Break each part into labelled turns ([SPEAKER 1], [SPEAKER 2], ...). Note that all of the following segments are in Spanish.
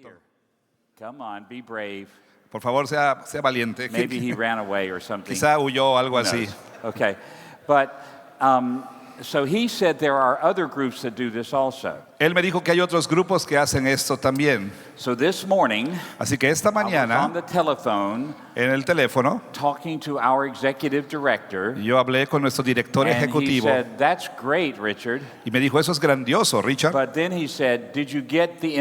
[SPEAKER 1] minuto.
[SPEAKER 2] Here. Come on, be brave.
[SPEAKER 1] Por favor, sea valiente.
[SPEAKER 2] Maybe he ran away or something.
[SPEAKER 1] Quizá huyó o algo
[SPEAKER 2] Who
[SPEAKER 1] así.
[SPEAKER 2] knows? Okay. But so he said there are other groups that do this also.
[SPEAKER 1] Él me dijo que hay otros grupos que hacen esto también.
[SPEAKER 2] So this morning,
[SPEAKER 1] Así que esta
[SPEAKER 2] I was on
[SPEAKER 1] mañana,
[SPEAKER 2] the telephone
[SPEAKER 1] en el teléfono,
[SPEAKER 2] talking to our executive director,
[SPEAKER 1] yo hablé con nuestro director
[SPEAKER 2] and he
[SPEAKER 1] ejecutivo
[SPEAKER 2] said, "That's great, Richard."
[SPEAKER 1] y me dijo, eso es grandioso, Richard.
[SPEAKER 2] But then he said, "Did you get the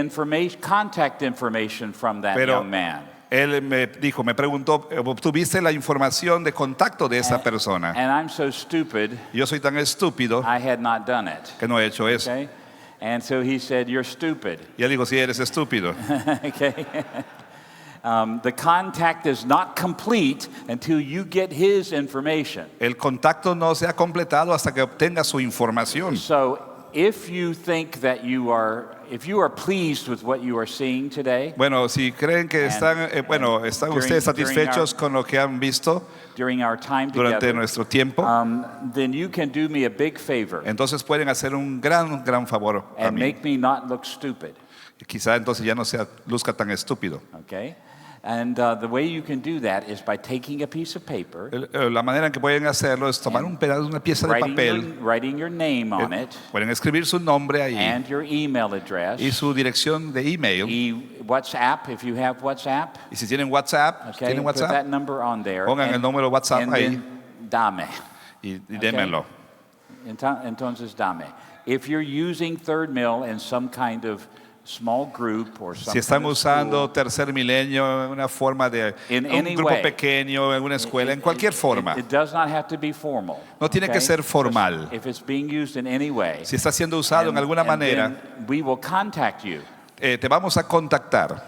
[SPEAKER 2] contact information from that
[SPEAKER 1] Pero
[SPEAKER 2] young man?"
[SPEAKER 1] él me preguntó, ¿obtuviste la información de contacto de esa persona?
[SPEAKER 2] And I'm so stupid,
[SPEAKER 1] Yo soy tan estúpido
[SPEAKER 2] I had not done it.
[SPEAKER 1] que no he hecho eso.
[SPEAKER 2] Okay? And so he said, "You're stupid."
[SPEAKER 1] Y él dijo, sí, eres estúpido.
[SPEAKER 2] Okay? The contact is not complete until you get his information.
[SPEAKER 1] El contacto no se ha completado hasta que obtenga su información.
[SPEAKER 2] So if you think that if you are pleased with what you are seeing today,
[SPEAKER 1] Bueno, si creen que están ustedes satisfechos con lo que han visto
[SPEAKER 2] during our time
[SPEAKER 1] durante
[SPEAKER 2] together,
[SPEAKER 1] nuestro tiempo,
[SPEAKER 2] then you can do me a big favor
[SPEAKER 1] entonces pueden hacer un gran favor a
[SPEAKER 2] and
[SPEAKER 1] mí.
[SPEAKER 2] make me not look stupid.
[SPEAKER 1] Quizá entonces ya no luzca tan estúpido.
[SPEAKER 2] Okay? And the way you can do that is by taking a piece of paper,
[SPEAKER 1] La manera en que pueden hacerlo es tomar un pedazo, una pieza de papel,
[SPEAKER 2] writing your name on it,
[SPEAKER 1] pueden escribir su nombre ahí
[SPEAKER 2] and your email address,
[SPEAKER 1] y su dirección de email.
[SPEAKER 2] WhatsApp, if you have WhatsApp,
[SPEAKER 1] Y si tienen WhatsApp,
[SPEAKER 2] okay, put that number on there,
[SPEAKER 1] pongan el número WhatsApp
[SPEAKER 2] and
[SPEAKER 1] ahí
[SPEAKER 2] then dame.
[SPEAKER 1] y démenlo.
[SPEAKER 2] Entonces dame. If you're using Third Mill in some kind of small group or
[SPEAKER 1] Si
[SPEAKER 2] something,
[SPEAKER 1] están usando Tercer Milenio en una forma de
[SPEAKER 2] In
[SPEAKER 1] un
[SPEAKER 2] any
[SPEAKER 1] grupo
[SPEAKER 2] way.
[SPEAKER 1] pequeño, en una escuela, en cualquier forma.
[SPEAKER 2] It does not have to be formal.
[SPEAKER 1] No tiene que
[SPEAKER 2] okay?
[SPEAKER 1] ser formal.
[SPEAKER 2] If it's being used in any way,
[SPEAKER 1] Si está siendo usado en alguna
[SPEAKER 2] and
[SPEAKER 1] manera,
[SPEAKER 2] then we will contact you.
[SPEAKER 1] te vamos a contactar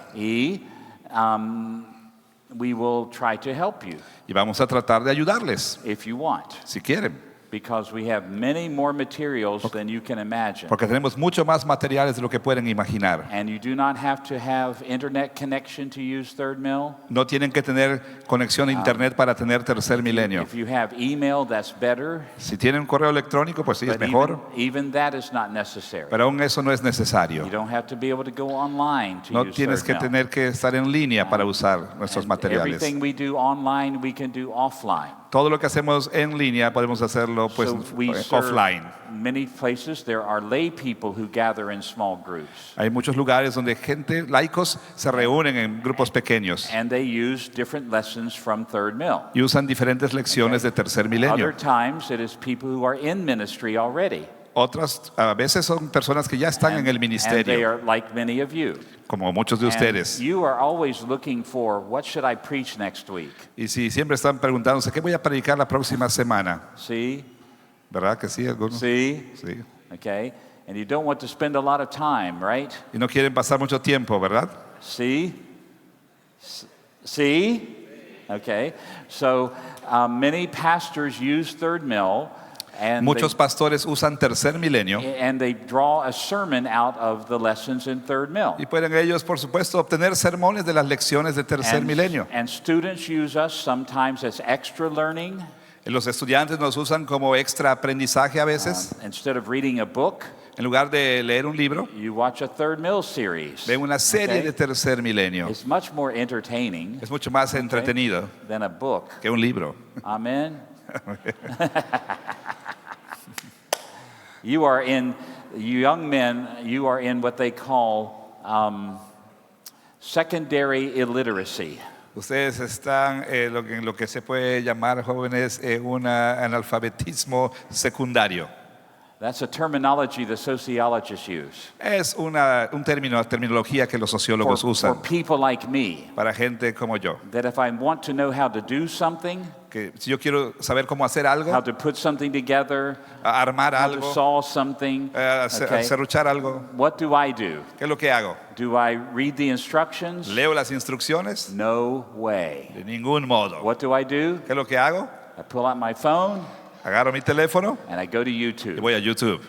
[SPEAKER 2] We will try to help you
[SPEAKER 1] y vamos a tratar de ayudarles,
[SPEAKER 2] if you want,
[SPEAKER 1] si quieren.
[SPEAKER 2] because we have many more materials than you can imagine.
[SPEAKER 1] Porque tenemos mucho más materiales de lo que pueden imaginar.
[SPEAKER 2] And you do not have to have internet connection to use Third Mill.
[SPEAKER 1] No tienen que tener conexión a internet para tener Tercer Milenio.
[SPEAKER 2] If you have email, that's better.
[SPEAKER 1] Si tienen un correo electrónico, pues sí, es
[SPEAKER 2] But
[SPEAKER 1] mejor.
[SPEAKER 2] even that is not necessary.
[SPEAKER 1] Pero aún eso no es necesario.
[SPEAKER 2] You don't have to be able to go online to
[SPEAKER 1] No
[SPEAKER 2] use
[SPEAKER 1] tienes
[SPEAKER 2] Third
[SPEAKER 1] que
[SPEAKER 2] Mill.
[SPEAKER 1] tener que estar en línea para usar nuestros
[SPEAKER 2] And
[SPEAKER 1] materiales.
[SPEAKER 2] everything we do online, we can do offline.
[SPEAKER 1] Todo lo que hacemos en línea podemos hacerlo pues
[SPEAKER 2] So we serve
[SPEAKER 1] offline.
[SPEAKER 2] many places. There are lay people who gather in small groups.
[SPEAKER 1] Hay muchos lugares donde laicos se reúnen en grupos pequeños
[SPEAKER 2] And they use different lessons from Third Mill.
[SPEAKER 1] y usan diferentes lecciones de Tercer
[SPEAKER 2] Other
[SPEAKER 1] Milenio.
[SPEAKER 2] times it is people who are in ministry already.
[SPEAKER 1] Otras a veces son personas que ya están en el
[SPEAKER 2] And they
[SPEAKER 1] ministerio,
[SPEAKER 2] are like many of you.
[SPEAKER 1] como muchos de
[SPEAKER 2] And
[SPEAKER 1] ustedes.
[SPEAKER 2] you are always looking for, what should I preach next week?
[SPEAKER 1] Y si siempre están preguntándose, ¿qué voy a predicar la próxima semana?
[SPEAKER 2] See?
[SPEAKER 1] ¿Verdad que sí? Algunos?
[SPEAKER 2] See?
[SPEAKER 1] Sí.
[SPEAKER 2] Okay? And you don't want to spend a lot of time, right?
[SPEAKER 1] Y no quieren pasar mucho tiempo, ¿verdad?
[SPEAKER 2] See? See? Okay. So many pastors use Third Mill, and
[SPEAKER 1] Muchos pastores usan Tercer Milenio
[SPEAKER 2] they draw a sermon out of the lessons in Third Mill.
[SPEAKER 1] y pueden ellos, por supuesto, obtener sermones de las lecciones de Tercer Milenio.
[SPEAKER 2] And students use us sometimes as extra learning.
[SPEAKER 1] Los estudiantes nos usan como extra aprendizaje a veces.
[SPEAKER 2] Instead of reading a book,
[SPEAKER 1] En lugar de leer un libro,
[SPEAKER 2] you watch a Third Mill series.
[SPEAKER 1] ven una serie
[SPEAKER 2] Okay?
[SPEAKER 1] de Tercer Milenio.
[SPEAKER 2] It's much more entertaining
[SPEAKER 1] Es mucho más entretenido
[SPEAKER 2] than a book.
[SPEAKER 1] que un libro.
[SPEAKER 2] Amen. You young men, you are in what they call secondary illiteracy.
[SPEAKER 1] Ustedes están en lo que se puede llamar, jóvenes, un analfabetismo secundario.
[SPEAKER 2] That's a terminology the sociologists use.
[SPEAKER 1] Es un terminología que los sociólogos
[SPEAKER 2] For
[SPEAKER 1] usan
[SPEAKER 2] people like me,
[SPEAKER 1] para gente como yo.
[SPEAKER 2] that if I want to know how to do something,
[SPEAKER 1] Que si yo quiero saber cómo hacer algo,
[SPEAKER 2] how to put something together,
[SPEAKER 1] armar
[SPEAKER 2] how to
[SPEAKER 1] algo,
[SPEAKER 2] solve something, okay,
[SPEAKER 1] serruchar algo,
[SPEAKER 2] what do I do?
[SPEAKER 1] ¿qué es lo que hago?
[SPEAKER 2] Do I read the instructions?
[SPEAKER 1] ¿Leo las instrucciones?
[SPEAKER 2] No way.
[SPEAKER 1] De ningún modo.
[SPEAKER 2] What do I do?
[SPEAKER 1] ¿Qué es lo que hago?
[SPEAKER 2] I pull out my phone
[SPEAKER 1] Agarro mi teléfono
[SPEAKER 2] and I go to
[SPEAKER 1] y
[SPEAKER 2] YouTube.
[SPEAKER 1] voy a YouTube.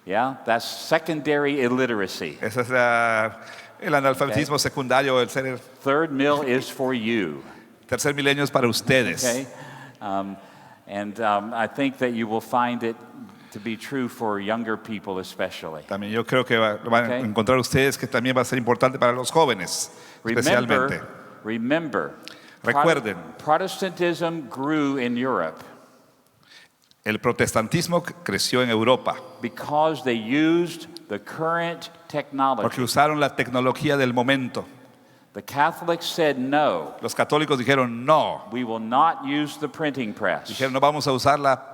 [SPEAKER 2] Yeah, that's secondary illiteracy.
[SPEAKER 1] Ese es el analfabetismo secundario, el ser
[SPEAKER 2] Third Mill is for you.
[SPEAKER 1] Tercer Milenio es para ustedes.
[SPEAKER 2] Okay, I think that you will find it to be true for younger people especially.
[SPEAKER 1] También yo creo que van a
[SPEAKER 2] Okay.
[SPEAKER 1] encontrar ustedes que también va a ser importante para los jóvenes, especialmente.
[SPEAKER 2] Remember,
[SPEAKER 1] Recuerden.
[SPEAKER 2] Protestantism grew in Europe
[SPEAKER 1] El protestantismo creció en Europa
[SPEAKER 2] because they used the current
[SPEAKER 1] porque
[SPEAKER 2] technology.
[SPEAKER 1] usaron la tecnología del momento.
[SPEAKER 2] The Catholics said no,
[SPEAKER 1] Los católicos dijeron no.
[SPEAKER 2] we will not use the printing press.
[SPEAKER 1] Dijeron no vamos a usar la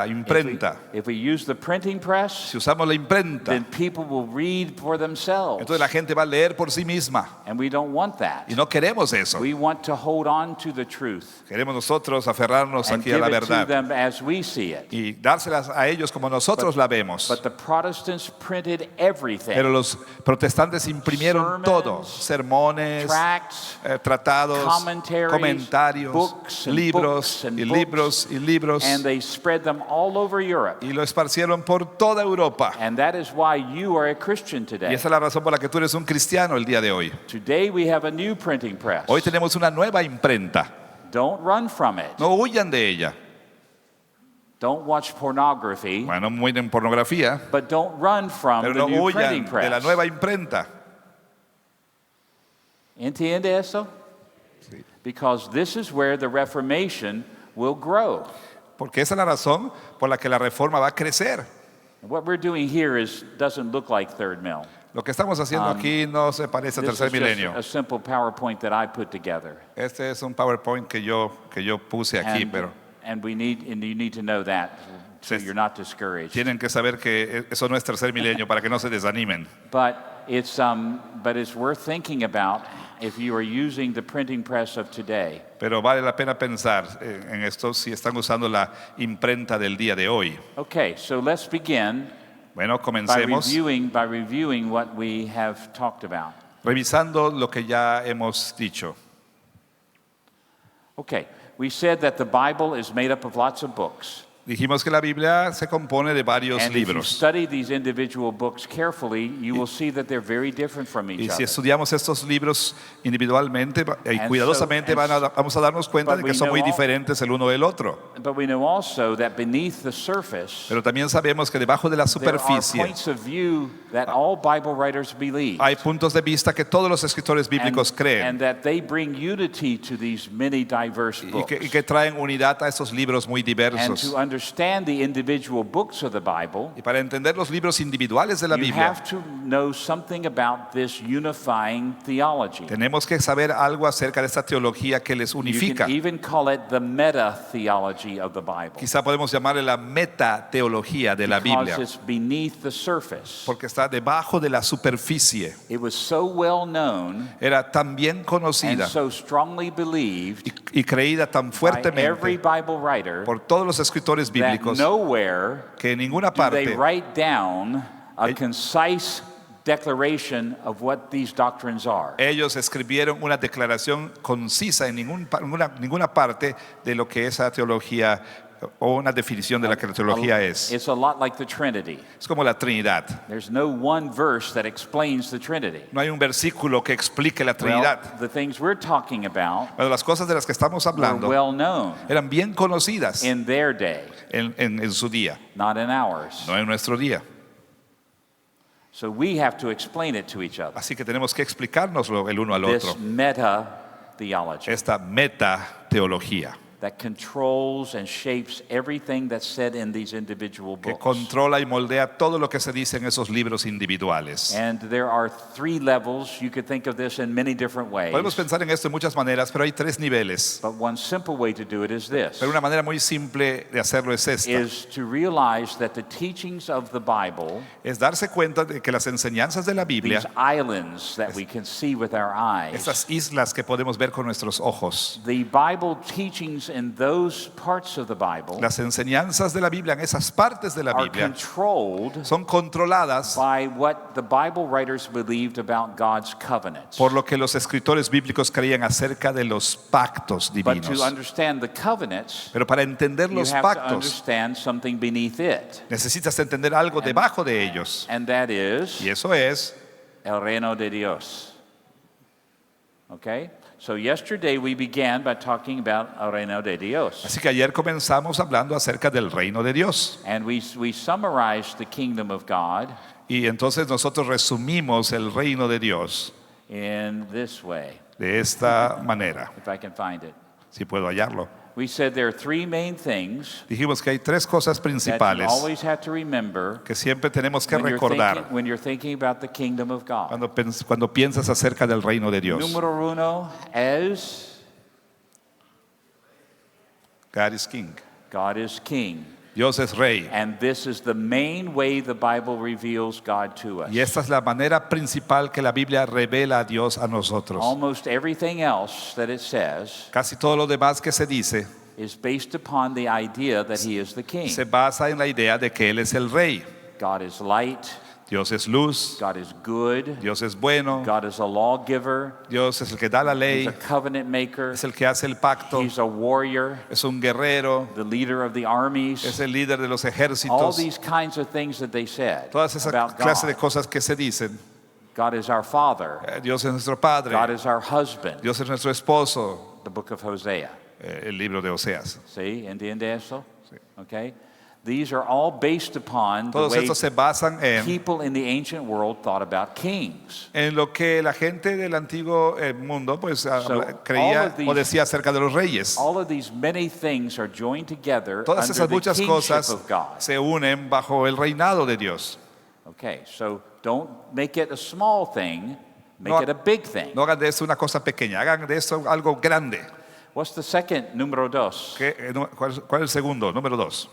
[SPEAKER 1] imprenta.
[SPEAKER 2] If we use the printing press,
[SPEAKER 1] Si usamos la imprenta,
[SPEAKER 2] then people will read for themselves.
[SPEAKER 1] entonces la gente va a leer por sí misma.
[SPEAKER 2] And we don't want that.
[SPEAKER 1] Y no queremos eso.
[SPEAKER 2] We want to hold on to the truth
[SPEAKER 1] Queremos nosotros aferrarnos
[SPEAKER 2] and
[SPEAKER 1] aquí a
[SPEAKER 2] give
[SPEAKER 1] la
[SPEAKER 2] it to
[SPEAKER 1] verdad
[SPEAKER 2] them as we see it.
[SPEAKER 1] y dárselas a ellos como nosotros la vemos.
[SPEAKER 2] But the Protestants printed everything.
[SPEAKER 1] Pero los protestantes imprimieron
[SPEAKER 2] Sermons,
[SPEAKER 1] todo, sermones,
[SPEAKER 2] Tracts,
[SPEAKER 1] tratados,
[SPEAKER 2] commentaries,
[SPEAKER 1] comentarios,
[SPEAKER 2] books and
[SPEAKER 1] libros
[SPEAKER 2] books and
[SPEAKER 1] y
[SPEAKER 2] books,
[SPEAKER 1] libros y libros,
[SPEAKER 2] and they spread them all over Europe.
[SPEAKER 1] y lo esparcieron por toda Europa.
[SPEAKER 2] And that is why you are a Christian
[SPEAKER 1] Y
[SPEAKER 2] today.
[SPEAKER 1] esa es la razón por la que tú eres un cristiano el día de hoy.
[SPEAKER 2] Today we have a new printing press.
[SPEAKER 1] Hoy tenemos una nueva imprenta.
[SPEAKER 2] Don't run from it.
[SPEAKER 1] No huyan de ella.
[SPEAKER 2] Don't watch pornography,
[SPEAKER 1] Bueno, muy en pornografía,
[SPEAKER 2] but don't run from
[SPEAKER 1] pero
[SPEAKER 2] the
[SPEAKER 1] no
[SPEAKER 2] new printing
[SPEAKER 1] huyan de la
[SPEAKER 2] press.
[SPEAKER 1] nueva imprenta.
[SPEAKER 2] ¿Entiende eso?
[SPEAKER 1] Sí.
[SPEAKER 2] Because this is where the Reformation will grow.
[SPEAKER 1] Porque esa es la razón por la que la reforma va a crecer.
[SPEAKER 2] What we're doing here doesn't look like third mill.
[SPEAKER 1] Lo que estamos haciendo aquí no se parece al
[SPEAKER 2] This
[SPEAKER 1] tercer
[SPEAKER 2] is just
[SPEAKER 1] milenio.
[SPEAKER 2] a simple PowerPoint that I put together.
[SPEAKER 1] Este es un PowerPoint que yo puse aquí, pero
[SPEAKER 2] And you need to know that so
[SPEAKER 1] Yes.
[SPEAKER 2] you're not discouraged.
[SPEAKER 1] tienen que saber que eso no es tercer milenio para que no se desanimen.
[SPEAKER 2] But it's worth thinking about if you are using the printing press of today.
[SPEAKER 1] Pero vale la pena pensar en esto si están usando la imprenta del día de hoy.
[SPEAKER 2] Okay, so let's begin
[SPEAKER 1] Bueno,
[SPEAKER 2] by
[SPEAKER 1] comencemos
[SPEAKER 2] reviewing what we have talked about.
[SPEAKER 1] revisando lo que ya hemos dicho.
[SPEAKER 2] Okay, we said that the Bible is made up of lots of books.
[SPEAKER 1] Dijimos que la Biblia se compone de varios
[SPEAKER 2] And if you
[SPEAKER 1] libros.
[SPEAKER 2] study these individual books carefully, you will see that they're very different from each
[SPEAKER 1] Y si
[SPEAKER 2] other.
[SPEAKER 1] estudiamos estos libros individualmente y
[SPEAKER 2] And
[SPEAKER 1] cuidadosamente vamos a darnos cuenta
[SPEAKER 2] but
[SPEAKER 1] de que
[SPEAKER 2] we
[SPEAKER 1] son
[SPEAKER 2] know
[SPEAKER 1] muy
[SPEAKER 2] all-
[SPEAKER 1] diferentes el uno del otro.
[SPEAKER 2] But we know also that beneath the surface,
[SPEAKER 1] Pero también sabemos que debajo de la
[SPEAKER 2] there are
[SPEAKER 1] superficie
[SPEAKER 2] points of view that all Bible writers believe.
[SPEAKER 1] hay puntos de vista que todos los escritores bíblicos
[SPEAKER 2] and
[SPEAKER 1] creen
[SPEAKER 2] that they bring unity to these many diverse
[SPEAKER 1] y
[SPEAKER 2] books.
[SPEAKER 1] que traen unidad a estos libros muy
[SPEAKER 2] And
[SPEAKER 1] diversos.
[SPEAKER 2] to understand the individual books of the Bible,
[SPEAKER 1] Y para entender los libros individuales de la
[SPEAKER 2] you
[SPEAKER 1] Biblia,
[SPEAKER 2] have to know something about this unifying theology.
[SPEAKER 1] tenemos que saber algo acerca de esta teología que les
[SPEAKER 2] You
[SPEAKER 1] unifica.
[SPEAKER 2] can even call it the meta-theology of the Bible.
[SPEAKER 1] Quizá podemos llamarle la metateología de la Biblia,
[SPEAKER 2] Because it's beneath the surface.
[SPEAKER 1] porque está debajo de la superficie.
[SPEAKER 2] It was so well known
[SPEAKER 1] Era tan bien
[SPEAKER 2] and
[SPEAKER 1] conocida
[SPEAKER 2] so strongly believed
[SPEAKER 1] y creída tan
[SPEAKER 2] by every
[SPEAKER 1] fuertemente
[SPEAKER 2] Bible writer
[SPEAKER 1] por todos los escritores
[SPEAKER 2] that
[SPEAKER 1] bíblicos
[SPEAKER 2] nowhere
[SPEAKER 1] que en ninguna
[SPEAKER 2] do they
[SPEAKER 1] parte
[SPEAKER 2] write down a concise declaration of what these doctrines are.
[SPEAKER 1] ellos escribieron una declaración concisa en ninguna parte de lo que esa teología o una definición de la que la teología es.
[SPEAKER 2] It's a lot like the Trinity.
[SPEAKER 1] Es como la Trinidad.
[SPEAKER 2] There's no one verse that explains the Trinity.
[SPEAKER 1] No hay un versículo que explique la Trinidad.
[SPEAKER 2] Well, the things we're talking about
[SPEAKER 1] Pero las cosas de las que estamos
[SPEAKER 2] were
[SPEAKER 1] hablando
[SPEAKER 2] well known
[SPEAKER 1] eran bien conocidas
[SPEAKER 2] in their day,
[SPEAKER 1] en su día,
[SPEAKER 2] not in ours.
[SPEAKER 1] no en nuestro día.
[SPEAKER 2] So we have to explain it to each other.
[SPEAKER 1] Así que tenemos que explicárnoslo el uno al
[SPEAKER 2] This
[SPEAKER 1] otro.
[SPEAKER 2] meta theology
[SPEAKER 1] Esta metateología
[SPEAKER 2] that controls and shapes everything that's said in these individual
[SPEAKER 1] que
[SPEAKER 2] books.
[SPEAKER 1] controla y moldea todo lo que se dice en esos libros individuales.
[SPEAKER 2] And there are three levels. You could think of this in many different ways.
[SPEAKER 1] Podemos pensar en esto de muchas maneras, pero hay tres niveles.
[SPEAKER 2] But one simple way to do it is this.
[SPEAKER 1] Pero una manera muy simple de hacerlo es esta.
[SPEAKER 2] Is to realize that the teachings of the Bible,
[SPEAKER 1] Es darse cuenta de que las enseñanzas de la Biblia,
[SPEAKER 2] these islands that we can see with our eyes,
[SPEAKER 1] estas islas que podemos ver con nuestros ojos,
[SPEAKER 2] the Bible teachings in those parts of the Bible
[SPEAKER 1] las enseñanzas de la Biblia en esas partes de la
[SPEAKER 2] are
[SPEAKER 1] Biblia
[SPEAKER 2] controlled
[SPEAKER 1] son controladas
[SPEAKER 2] by what the Bible writers believed about God's covenants.
[SPEAKER 1] por lo que los escritores bíblicos creían acerca de los pactos
[SPEAKER 2] But to
[SPEAKER 1] divinos.
[SPEAKER 2] understand the covenants,
[SPEAKER 1] Pero para entender
[SPEAKER 2] you
[SPEAKER 1] los
[SPEAKER 2] have to
[SPEAKER 1] pactos
[SPEAKER 2] understand something beneath it.
[SPEAKER 1] necesitas entender algo debajo de ellos.
[SPEAKER 2] And that is
[SPEAKER 1] Y eso es
[SPEAKER 2] el reino de Dios. Okay? So yesterday we began by talking about el reino de Dios.
[SPEAKER 1] Así que ayer comenzamos hablando acerca del reino de Dios.
[SPEAKER 2] And we summarized the kingdom of God
[SPEAKER 1] Y entonces nosotros resumimos el reino de Dios
[SPEAKER 2] in this way,
[SPEAKER 1] de esta manera,
[SPEAKER 2] if I can find it.
[SPEAKER 1] si puedo hallarlo.
[SPEAKER 2] We said there are three main things
[SPEAKER 1] Dijimos que hay tres cosas
[SPEAKER 2] that you
[SPEAKER 1] principales
[SPEAKER 2] always have to remember
[SPEAKER 1] que siempre tenemos que
[SPEAKER 2] when
[SPEAKER 1] recordar
[SPEAKER 2] you're thinking about the kingdom of God.
[SPEAKER 1] cuando piensas acerca del reino de Dios.
[SPEAKER 2] Número uno es
[SPEAKER 1] God is King.
[SPEAKER 2] God is king.
[SPEAKER 1] Dios es rey.
[SPEAKER 2] And this is the main way the Bible reveals God to us.
[SPEAKER 1] Y esta es la manera principal que la Biblia revela a Dios a nosotros.
[SPEAKER 2] Almost everything else that it says
[SPEAKER 1] Casi todo lo demás que se dice
[SPEAKER 2] is based upon the idea that he is the king.
[SPEAKER 1] se basa en la idea de que Él es el rey.
[SPEAKER 2] God is light,
[SPEAKER 1] Dios es luz,
[SPEAKER 2] God is good,
[SPEAKER 1] Dios es bueno,
[SPEAKER 2] God is a lawgiver,
[SPEAKER 1] Dios es el que da la
[SPEAKER 2] he's
[SPEAKER 1] ley,
[SPEAKER 2] a covenant maker,
[SPEAKER 1] es el que hace el pacto,
[SPEAKER 2] he's a warrior,
[SPEAKER 1] es un guerrero,
[SPEAKER 2] the leader of the armies.
[SPEAKER 1] es el líder de los
[SPEAKER 2] All
[SPEAKER 1] ejércitos.
[SPEAKER 2] these kinds of things that they said
[SPEAKER 1] Todas esas
[SPEAKER 2] about
[SPEAKER 1] clases de
[SPEAKER 2] God.
[SPEAKER 1] cosas que se dicen.
[SPEAKER 2] God is our father,
[SPEAKER 1] Dios es nuestro Padre,
[SPEAKER 2] God is our husband,
[SPEAKER 1] Dios es nuestro esposo.
[SPEAKER 2] the book of Hosea.
[SPEAKER 1] El libro de Oseas.
[SPEAKER 2] See, entiende eso? Okay? These are all based upon the
[SPEAKER 1] Todos
[SPEAKER 2] way
[SPEAKER 1] estos se basan
[SPEAKER 2] people in the ancient world thought about kings.
[SPEAKER 1] en lo que la gente del antiguo mundo pues
[SPEAKER 2] So, all
[SPEAKER 1] creía
[SPEAKER 2] of these-
[SPEAKER 1] o decía acerca de los reyes.
[SPEAKER 2] All of these many things are joined together
[SPEAKER 1] Todas
[SPEAKER 2] under
[SPEAKER 1] esas
[SPEAKER 2] the
[SPEAKER 1] muchas
[SPEAKER 2] kingship
[SPEAKER 1] cosas
[SPEAKER 2] of God.
[SPEAKER 1] se unen bajo el reinado de Dios.
[SPEAKER 2] Okay, so don't make it a small thing, make
[SPEAKER 1] No-
[SPEAKER 2] it a big thing.
[SPEAKER 1] No hagan de esto una cosa pequeña, hagan de esto algo grande.
[SPEAKER 2] What's the second, número dos?
[SPEAKER 1] ¿Cuál es el segundo? Número 2.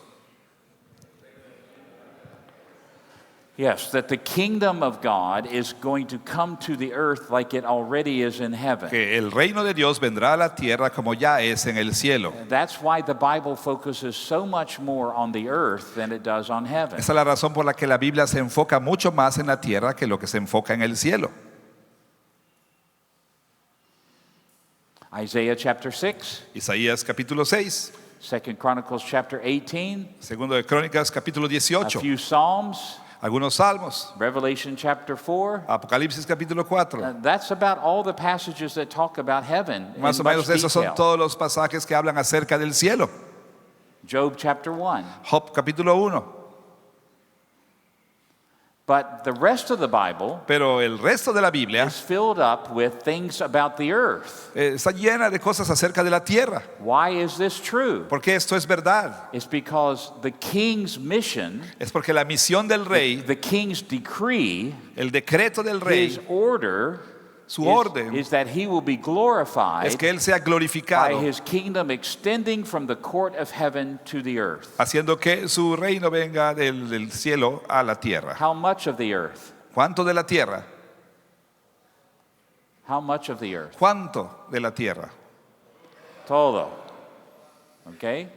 [SPEAKER 2] Yes, that the kingdom of God is going to come to the earth like it already is in heaven.
[SPEAKER 1] Que el reino de Dios vendrá a la tierra como ya es en el cielo.
[SPEAKER 2] That's why the Bible focuses so much more on the earth than it does on heaven.
[SPEAKER 1] Esa es la razón por la que la Biblia se enfoca mucho más en la tierra que lo que se enfoca en el cielo.
[SPEAKER 2] Isaiah chapter 6,
[SPEAKER 1] Isaías capítulo 6,
[SPEAKER 2] 2 Chronicles chapter 18,
[SPEAKER 1] segundo de Crónicas capítulo
[SPEAKER 2] a
[SPEAKER 1] 18,
[SPEAKER 2] few Psalms,
[SPEAKER 1] algunos salmos,
[SPEAKER 2] Revelation chapter 4.
[SPEAKER 1] Apocalipsis capítulo 4.
[SPEAKER 2] That's about all the passages that talk about heaven in
[SPEAKER 1] Más o
[SPEAKER 2] much
[SPEAKER 1] menos esos son
[SPEAKER 2] detail.
[SPEAKER 1] todos los pasajes que hablan acerca del cielo.
[SPEAKER 2] Job chapter 1.
[SPEAKER 1] Job capítulo 1.
[SPEAKER 2] But the rest of the Bible
[SPEAKER 1] Pero el resto de la Biblia
[SPEAKER 2] is filled up with things about the earth.
[SPEAKER 1] está llena de cosas acerca de la tierra.
[SPEAKER 2] Why is this true?
[SPEAKER 1] Porque esto es verdad.
[SPEAKER 2] It's because the king's mission,
[SPEAKER 1] Es porque la misión del rey,
[SPEAKER 2] the king's decree,
[SPEAKER 1] el decreto del
[SPEAKER 2] his
[SPEAKER 1] rey,
[SPEAKER 2] order
[SPEAKER 1] su orden,
[SPEAKER 2] is that he will be glorified
[SPEAKER 1] es que él sea
[SPEAKER 2] by
[SPEAKER 1] glorificado,
[SPEAKER 2] his kingdom extending from the court of heaven to the earth.
[SPEAKER 1] haciendo que su reino venga del cielo a la tierra.
[SPEAKER 2] How much of the earth?
[SPEAKER 1] ¿Cuánto de la tierra?
[SPEAKER 2] How much of the earth?
[SPEAKER 1] ¿Cuánto de la tierra?
[SPEAKER 2] Todo. Okay?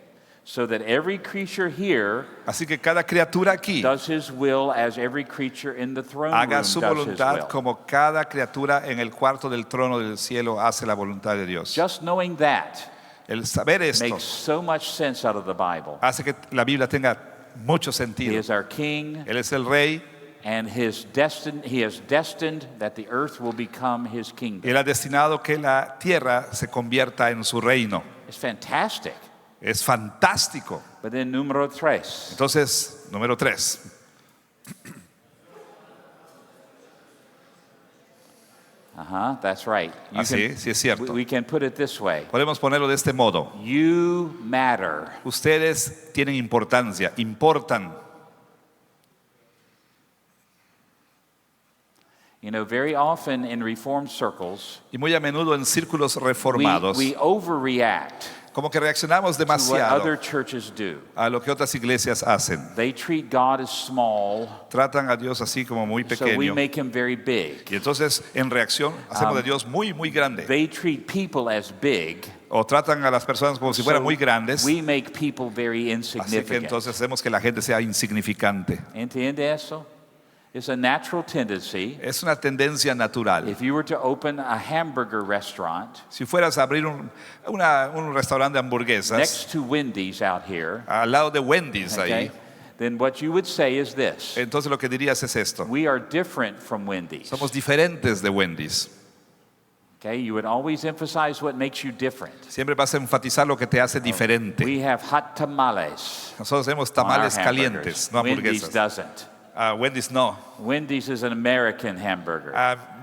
[SPEAKER 2] So that every creature here
[SPEAKER 1] Así que cada criatura aquí
[SPEAKER 2] does his will as every creature in the throne room
[SPEAKER 1] haga
[SPEAKER 2] does
[SPEAKER 1] su
[SPEAKER 2] his
[SPEAKER 1] voluntad
[SPEAKER 2] will.
[SPEAKER 1] como cada criatura en el cuarto del trono del cielo hace la voluntad de Dios.
[SPEAKER 2] Just knowing that
[SPEAKER 1] El saber esto
[SPEAKER 2] makes so much sense out of the Bible.
[SPEAKER 1] hace que la Biblia tenga mucho
[SPEAKER 2] He
[SPEAKER 1] sentido.
[SPEAKER 2] is our king,
[SPEAKER 1] Él es el rey
[SPEAKER 2] and he is destined that the earth will become his kingdom.
[SPEAKER 1] y él ha destinado que la tierra se convierta en su reino.
[SPEAKER 2] It's fantastic.
[SPEAKER 1] Es fantástico.
[SPEAKER 2] But then número tres.
[SPEAKER 1] Entonces, número 3.
[SPEAKER 2] That's right.
[SPEAKER 1] Así, sí es cierto.
[SPEAKER 2] We can put it this way.
[SPEAKER 1] Podemos ponerlo de este modo.
[SPEAKER 2] You matter.
[SPEAKER 1] Ustedes tienen importancia, importan.
[SPEAKER 2] You know, very often in reformed circles,
[SPEAKER 1] Y muy a menudo en círculos reformados,
[SPEAKER 2] we overreact
[SPEAKER 1] como que reaccionamos
[SPEAKER 2] to what other
[SPEAKER 1] demasiado
[SPEAKER 2] churches do.
[SPEAKER 1] a lo que otras iglesias hacen.
[SPEAKER 2] They treat God as small,
[SPEAKER 1] Tratan a Dios así como muy
[SPEAKER 2] so we
[SPEAKER 1] pequeño.
[SPEAKER 2] make him very big.
[SPEAKER 1] Y entonces, en reacción, hacemos de Dios muy, muy grande.
[SPEAKER 2] They treat people as big,
[SPEAKER 1] O tratan a las personas como si fueran
[SPEAKER 2] so
[SPEAKER 1] muy grandes.
[SPEAKER 2] we make people very
[SPEAKER 1] Así que
[SPEAKER 2] insignificant.
[SPEAKER 1] entonces hacemos que la gente sea insignificante.
[SPEAKER 2] ¿Entiende eso? It's a natural tendency.
[SPEAKER 1] Es una tendencia natural.
[SPEAKER 2] If you were to open a hamburger restaurant
[SPEAKER 1] Si fueras a abrir un restaurante de hamburguesas
[SPEAKER 2] next to Wendy's out here,
[SPEAKER 1] al lado de Wendy's
[SPEAKER 2] okay,
[SPEAKER 1] ahí,
[SPEAKER 2] then what you would say is this:
[SPEAKER 1] entonces lo que dirías es esto.
[SPEAKER 2] we are different from Wendy's.
[SPEAKER 1] Somos diferentes de Wendy's.
[SPEAKER 2] Okay, you would always emphasize what makes you different.
[SPEAKER 1] Siempre vas a enfatizar lo que te hace diferente.
[SPEAKER 2] We have hot tamales.
[SPEAKER 1] Nosotros hacemos
[SPEAKER 2] on our
[SPEAKER 1] tamales
[SPEAKER 2] hamburgers.
[SPEAKER 1] calientes, no
[SPEAKER 2] Wendy's
[SPEAKER 1] hamburguesas.
[SPEAKER 2] doesn't.
[SPEAKER 1] Wendy's no.
[SPEAKER 2] Wendy's is an American hamburger.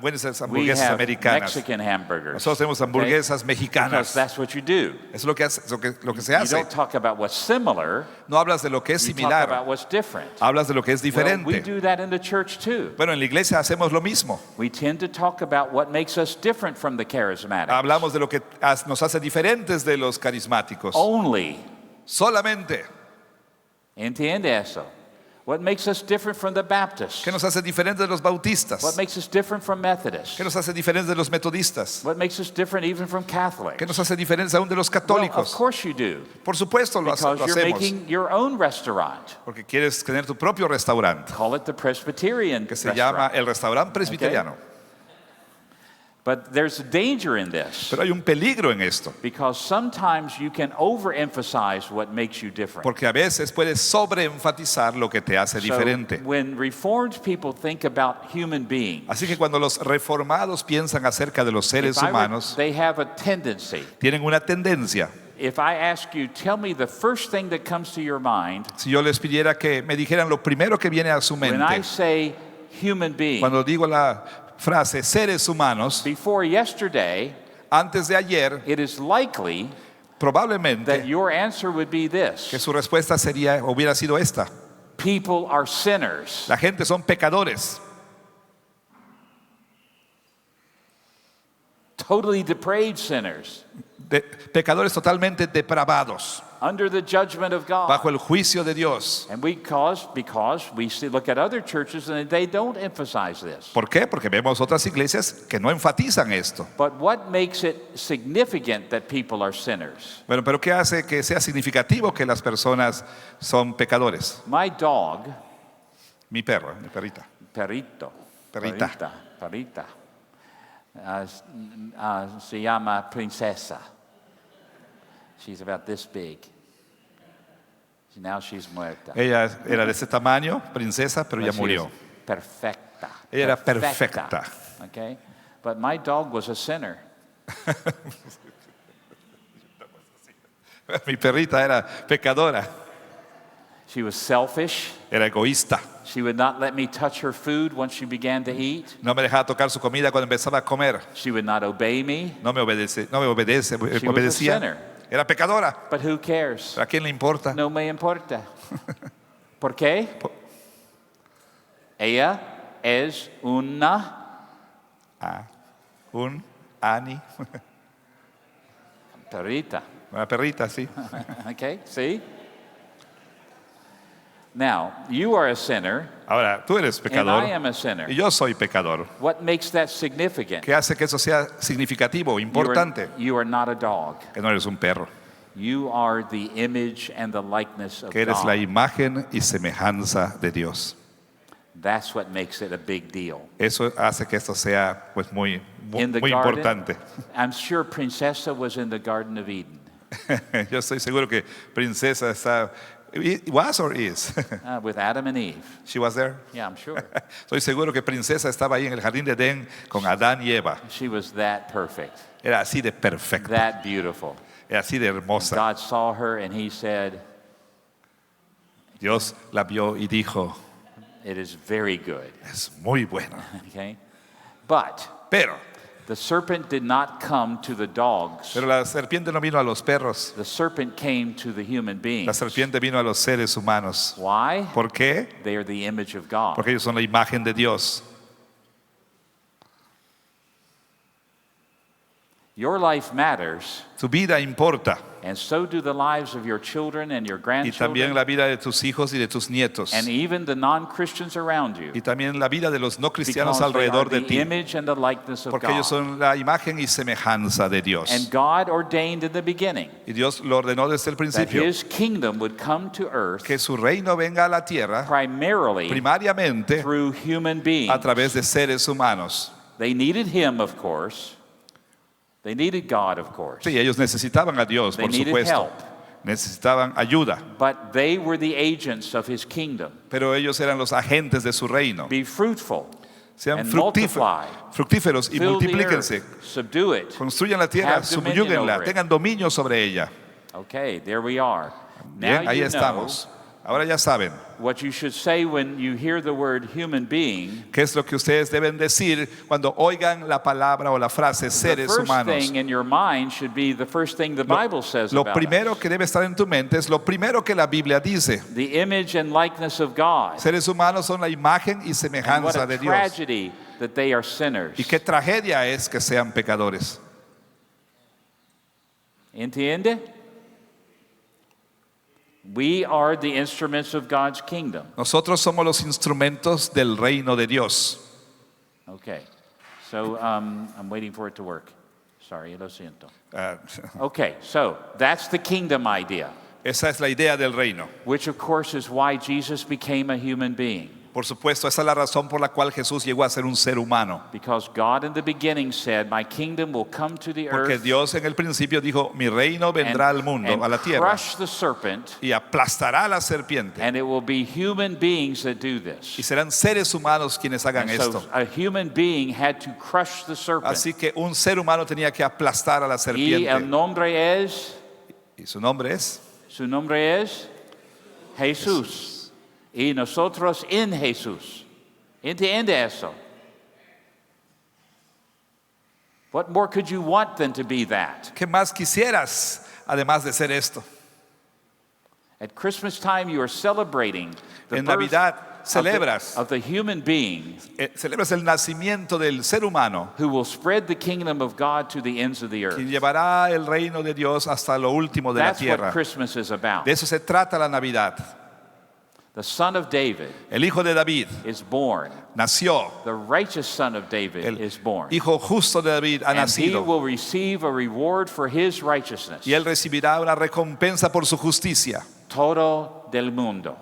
[SPEAKER 1] Wendy's es
[SPEAKER 2] We
[SPEAKER 1] hamburguesas
[SPEAKER 2] have
[SPEAKER 1] americanas.
[SPEAKER 2] Mexican hamburgers.
[SPEAKER 1] Nosotros tenemos hamburguesas
[SPEAKER 2] Because
[SPEAKER 1] mexicanas.
[SPEAKER 2] that's what you do.
[SPEAKER 1] Eso es lo que, lo que se
[SPEAKER 2] You
[SPEAKER 1] hace.
[SPEAKER 2] don't talk about what's similar.
[SPEAKER 1] No hablas de lo que es
[SPEAKER 2] You talk
[SPEAKER 1] similar,
[SPEAKER 2] about what's different.
[SPEAKER 1] hablas de lo que es
[SPEAKER 2] Well, we
[SPEAKER 1] diferente.
[SPEAKER 2] do that in the church too.
[SPEAKER 1] Bueno, en la iglesia hacemos lo mismo.
[SPEAKER 2] We tend to talk about what makes us different from the charismatic.
[SPEAKER 1] Hablamos de lo que nos hace diferentes de los carismáticos.
[SPEAKER 2] Only.
[SPEAKER 1] Solamente.
[SPEAKER 2] Entiende eso. What makes us different from the Baptists?
[SPEAKER 1] ¿Qué nos hace diferentes de los bautistas?
[SPEAKER 2] What makes us different from Methodists?
[SPEAKER 1] ¿Qué nos hace diferentes de los metodistas?
[SPEAKER 2] What makes us different even from Catholics?
[SPEAKER 1] ¿Qué nos hace diferentes aún de los
[SPEAKER 2] Well, of
[SPEAKER 1] católicos?
[SPEAKER 2] course you do.
[SPEAKER 1] Por supuesto lo
[SPEAKER 2] Because you're
[SPEAKER 1] hacemos.
[SPEAKER 2] making your own restaurant.
[SPEAKER 1] Porque quieres tener tu propio restaurante,
[SPEAKER 2] Call it the Presbyterian
[SPEAKER 1] que se llama
[SPEAKER 2] restaurant.
[SPEAKER 1] el restaurante presbiteriano.
[SPEAKER 2] But there's a danger in this.
[SPEAKER 1] Pero hay un peligro en esto,
[SPEAKER 2] Because sometimes you can overemphasize what makes you different.
[SPEAKER 1] porque a veces puedes sobreenfatizar lo que te hace
[SPEAKER 2] So
[SPEAKER 1] diferente.
[SPEAKER 2] when Reformed people think about human beings,
[SPEAKER 1] Así que cuando los reformados piensan acerca de los seres humanos,
[SPEAKER 2] they have a tendency.
[SPEAKER 1] tienen una tendencia.
[SPEAKER 2] If I ask you, tell me the first thing that comes to your mind
[SPEAKER 1] Si yo les pidiera que me dijeran lo primero que viene a su
[SPEAKER 2] when I
[SPEAKER 1] mente,
[SPEAKER 2] say human being,
[SPEAKER 1] cuando digo la frase seres humanos,
[SPEAKER 2] before yesterday,
[SPEAKER 1] antes de ayer,
[SPEAKER 2] it is likely that
[SPEAKER 1] probablemente
[SPEAKER 2] your answer would be
[SPEAKER 1] que
[SPEAKER 2] this:
[SPEAKER 1] su respuesta hubiera sido esta.
[SPEAKER 2] people are sinners.
[SPEAKER 1] La gente son pecadores,
[SPEAKER 2] Totally depraved sinners
[SPEAKER 1] pecadores totalmente depravados,
[SPEAKER 2] under the judgment of God.
[SPEAKER 1] bajo el juicio de Dios.
[SPEAKER 2] And because we look at other churches and they don't emphasize this.
[SPEAKER 1] ¿Por qué? Porque vemos otras iglesias que no enfatizan esto.
[SPEAKER 2] But what makes it significant that people are sinners?
[SPEAKER 1] Bueno, pero ¿qué hace que sea significativo que las personas son pecadores?
[SPEAKER 2] My dog,
[SPEAKER 1] Mi perro, mi perrita.
[SPEAKER 2] Perrito,
[SPEAKER 1] Perrita.
[SPEAKER 2] Perrita, se llama Princesa. She's about this big. Now she's muerta.
[SPEAKER 1] Ella era de ese tamaño, princesa, pero ya
[SPEAKER 2] She
[SPEAKER 1] murió.
[SPEAKER 2] is perfecta.
[SPEAKER 1] Ella era perfecta.
[SPEAKER 2] Okay? But my dog was a sinner.
[SPEAKER 1] Mi perrita era pecadora,
[SPEAKER 2] She was selfish.
[SPEAKER 1] era egoísta.
[SPEAKER 2] She would not let me touch her food once she began to eat.
[SPEAKER 1] No me dejaba tocar su comida cuando empezaba a comer.
[SPEAKER 2] She would not obey me.
[SPEAKER 1] No me
[SPEAKER 2] She was a sinner.
[SPEAKER 1] Era pecadora.
[SPEAKER 2] But who cares?
[SPEAKER 1] ¿Pero a quién le importa?
[SPEAKER 2] No me importa. ¿Por qué? Ella es una
[SPEAKER 1] Un Ani,
[SPEAKER 2] perrita.
[SPEAKER 1] una perrita, sí.
[SPEAKER 2] Okay, see? Now, you are a sinner,
[SPEAKER 1] Ahora, tú eres
[SPEAKER 2] and I
[SPEAKER 1] pecador
[SPEAKER 2] am a sinner.
[SPEAKER 1] y yo soy pecador.
[SPEAKER 2] What makes that significant?
[SPEAKER 1] ¿Qué hace que eso sea significativo, importante?
[SPEAKER 2] You are not a dog.
[SPEAKER 1] Que no eres un perro,
[SPEAKER 2] You are the image and the likeness of
[SPEAKER 1] que eres la
[SPEAKER 2] God.
[SPEAKER 1] imagen y semejanza de Dios.
[SPEAKER 2] That's what makes it a big deal.
[SPEAKER 1] Eso hace que esto sea pues muy
[SPEAKER 2] In the
[SPEAKER 1] muy
[SPEAKER 2] garden,
[SPEAKER 1] importante.
[SPEAKER 2] I'm sure Princessa was in the Garden of Eden
[SPEAKER 1] Yo estoy seguro que princesa está was or is.
[SPEAKER 2] with Adam and Eve.
[SPEAKER 1] She was there.
[SPEAKER 2] Yeah, I'm sure.
[SPEAKER 1] Estoy seguro que princesa estaba ahí en el jardín de Edén con Adán y Eva.
[SPEAKER 2] She was that perfect,
[SPEAKER 1] Era así de perfecta,
[SPEAKER 2] that beautiful.
[SPEAKER 1] era así de hermosa.
[SPEAKER 2] God saw her and he said,
[SPEAKER 1] Dios la vio y dijo,
[SPEAKER 2] it is very good.
[SPEAKER 1] es muy buena.
[SPEAKER 2] Okay? But
[SPEAKER 1] Pero
[SPEAKER 2] the serpent did not come to the dogs.
[SPEAKER 1] la serpiente no vino a los perros.
[SPEAKER 2] The serpent came to the human
[SPEAKER 1] La
[SPEAKER 2] beings.
[SPEAKER 1] serpiente vino a los seres humanos.
[SPEAKER 2] Why?
[SPEAKER 1] ¿Por qué?
[SPEAKER 2] They are the image of God.
[SPEAKER 1] Porque ellos son la imagen de Dios.
[SPEAKER 2] Your life matters,
[SPEAKER 1] Tu vida importa
[SPEAKER 2] and so do the lives of your children and your
[SPEAKER 1] y
[SPEAKER 2] grandchildren,
[SPEAKER 1] también la vida de tus hijos y de tus nietos
[SPEAKER 2] and even the non-Christians around you,
[SPEAKER 1] y también la vida de los no cristianos
[SPEAKER 2] because they are
[SPEAKER 1] alrededor de
[SPEAKER 2] the
[SPEAKER 1] ti,
[SPEAKER 2] image and the likeness of
[SPEAKER 1] porque
[SPEAKER 2] God.
[SPEAKER 1] ellos son la imagen y semejanza de Dios.
[SPEAKER 2] And God ordained in the beginning
[SPEAKER 1] Y Dios lo ordenó desde el
[SPEAKER 2] that
[SPEAKER 1] principio
[SPEAKER 2] His kingdom would come to earth
[SPEAKER 1] que su reino venga a la tierra
[SPEAKER 2] primarily
[SPEAKER 1] primariamente
[SPEAKER 2] through human beings.
[SPEAKER 1] a través de seres humanos.
[SPEAKER 2] They needed Him, of course. They needed God, of course.
[SPEAKER 1] Sí, ellos necesitaban a Dios,
[SPEAKER 2] They
[SPEAKER 1] por
[SPEAKER 2] needed
[SPEAKER 1] supuesto.
[SPEAKER 2] help.
[SPEAKER 1] Necesitaban ayuda,
[SPEAKER 2] But they were the agents of His kingdom.
[SPEAKER 1] pero ellos eran los agentes de su reino.
[SPEAKER 2] Be fruitful,
[SPEAKER 1] Sean
[SPEAKER 2] and multiply.
[SPEAKER 1] fructíferos y
[SPEAKER 2] Fill the
[SPEAKER 1] multiplíquense.
[SPEAKER 2] earth, subdue it.
[SPEAKER 1] Construyan la tierra,
[SPEAKER 2] Have dominion
[SPEAKER 1] subyúguenla,
[SPEAKER 2] over it.
[SPEAKER 1] tengan dominio sobre ella.
[SPEAKER 2] Okay, there we are.
[SPEAKER 1] Bien,
[SPEAKER 2] Now
[SPEAKER 1] ahí
[SPEAKER 2] you
[SPEAKER 1] estamos. Ahora ya saben
[SPEAKER 2] know what you should say when you hear the word human being.
[SPEAKER 1] qué es lo que ustedes deben decir cuando oigan la palabra o la frase
[SPEAKER 2] The
[SPEAKER 1] seres
[SPEAKER 2] first
[SPEAKER 1] humanos.
[SPEAKER 2] thing in your mind should be the first thing the Bible says
[SPEAKER 1] Lo
[SPEAKER 2] about
[SPEAKER 1] primero
[SPEAKER 2] us.
[SPEAKER 1] que debe estar en tu mente es lo primero que la Biblia dice.
[SPEAKER 2] The image and likeness of God.
[SPEAKER 1] Seres humanos son la imagen y
[SPEAKER 2] And what
[SPEAKER 1] semejanza
[SPEAKER 2] a
[SPEAKER 1] de Dios.
[SPEAKER 2] tragedy that they are sinners.
[SPEAKER 1] Y qué tragedia es que sean pecadores.
[SPEAKER 2] ¿Entiende? We are the instruments of God's kingdom.
[SPEAKER 1] Nosotros somos los instrumentos del reino de Dios.
[SPEAKER 2] Okay. So I'm waiting for it to work. Sorry, lo siento.
[SPEAKER 1] Ah,
[SPEAKER 2] Okay, so that's the kingdom idea,
[SPEAKER 1] esa es la idea del reino.
[SPEAKER 2] which of course is why Jesus became a human being.
[SPEAKER 1] Por supuesto, esa es la razón por la cual Jesús llegó a ser un ser humano.
[SPEAKER 2] Because God in the beginning said, my kingdom will come to the
[SPEAKER 1] Porque
[SPEAKER 2] earth
[SPEAKER 1] Dios en el principio dijo, mi reino vendrá al mundo,
[SPEAKER 2] and
[SPEAKER 1] a la tierra,
[SPEAKER 2] crush the serpent,
[SPEAKER 1] y aplastará a la serpiente.
[SPEAKER 2] and it will be human beings that do
[SPEAKER 1] Y
[SPEAKER 2] this.
[SPEAKER 1] serán seres humanos quienes hagan
[SPEAKER 2] And so
[SPEAKER 1] esto.
[SPEAKER 2] a human being had to crush the serpent.
[SPEAKER 1] Así que un ser humano tenía que aplastar a la
[SPEAKER 2] Y el
[SPEAKER 1] serpiente.
[SPEAKER 2] nombre es,
[SPEAKER 1] Y su nombre es
[SPEAKER 2] su nombre es Jesús. Y nosotros en Jesús. ¿Entiende eso? What more could you want than to be that?
[SPEAKER 1] ¿Qué más quisieras además de ser esto?
[SPEAKER 2] At Christmas time, you are celebrating the
[SPEAKER 1] En
[SPEAKER 2] birth
[SPEAKER 1] Navidad celebras
[SPEAKER 2] of the human being
[SPEAKER 1] celebras el nacimiento del ser humano,
[SPEAKER 2] who will spread the kingdom of God to the ends of the earth.
[SPEAKER 1] quien llevará el reino de Dios hasta lo último de la
[SPEAKER 2] That's what
[SPEAKER 1] tierra.
[SPEAKER 2] Christmas is about.
[SPEAKER 1] De eso se trata la Navidad.
[SPEAKER 2] The son of David
[SPEAKER 1] El hijo de David
[SPEAKER 2] is born.
[SPEAKER 1] nació.
[SPEAKER 2] The righteous son of David
[SPEAKER 1] El
[SPEAKER 2] is born.
[SPEAKER 1] hijo justo de David ha
[SPEAKER 2] And he
[SPEAKER 1] nacido.
[SPEAKER 2] will receive a reward for his righteousness.
[SPEAKER 1] Y él recibirá una recompensa por su justicia.
[SPEAKER 2] Todo del mundo.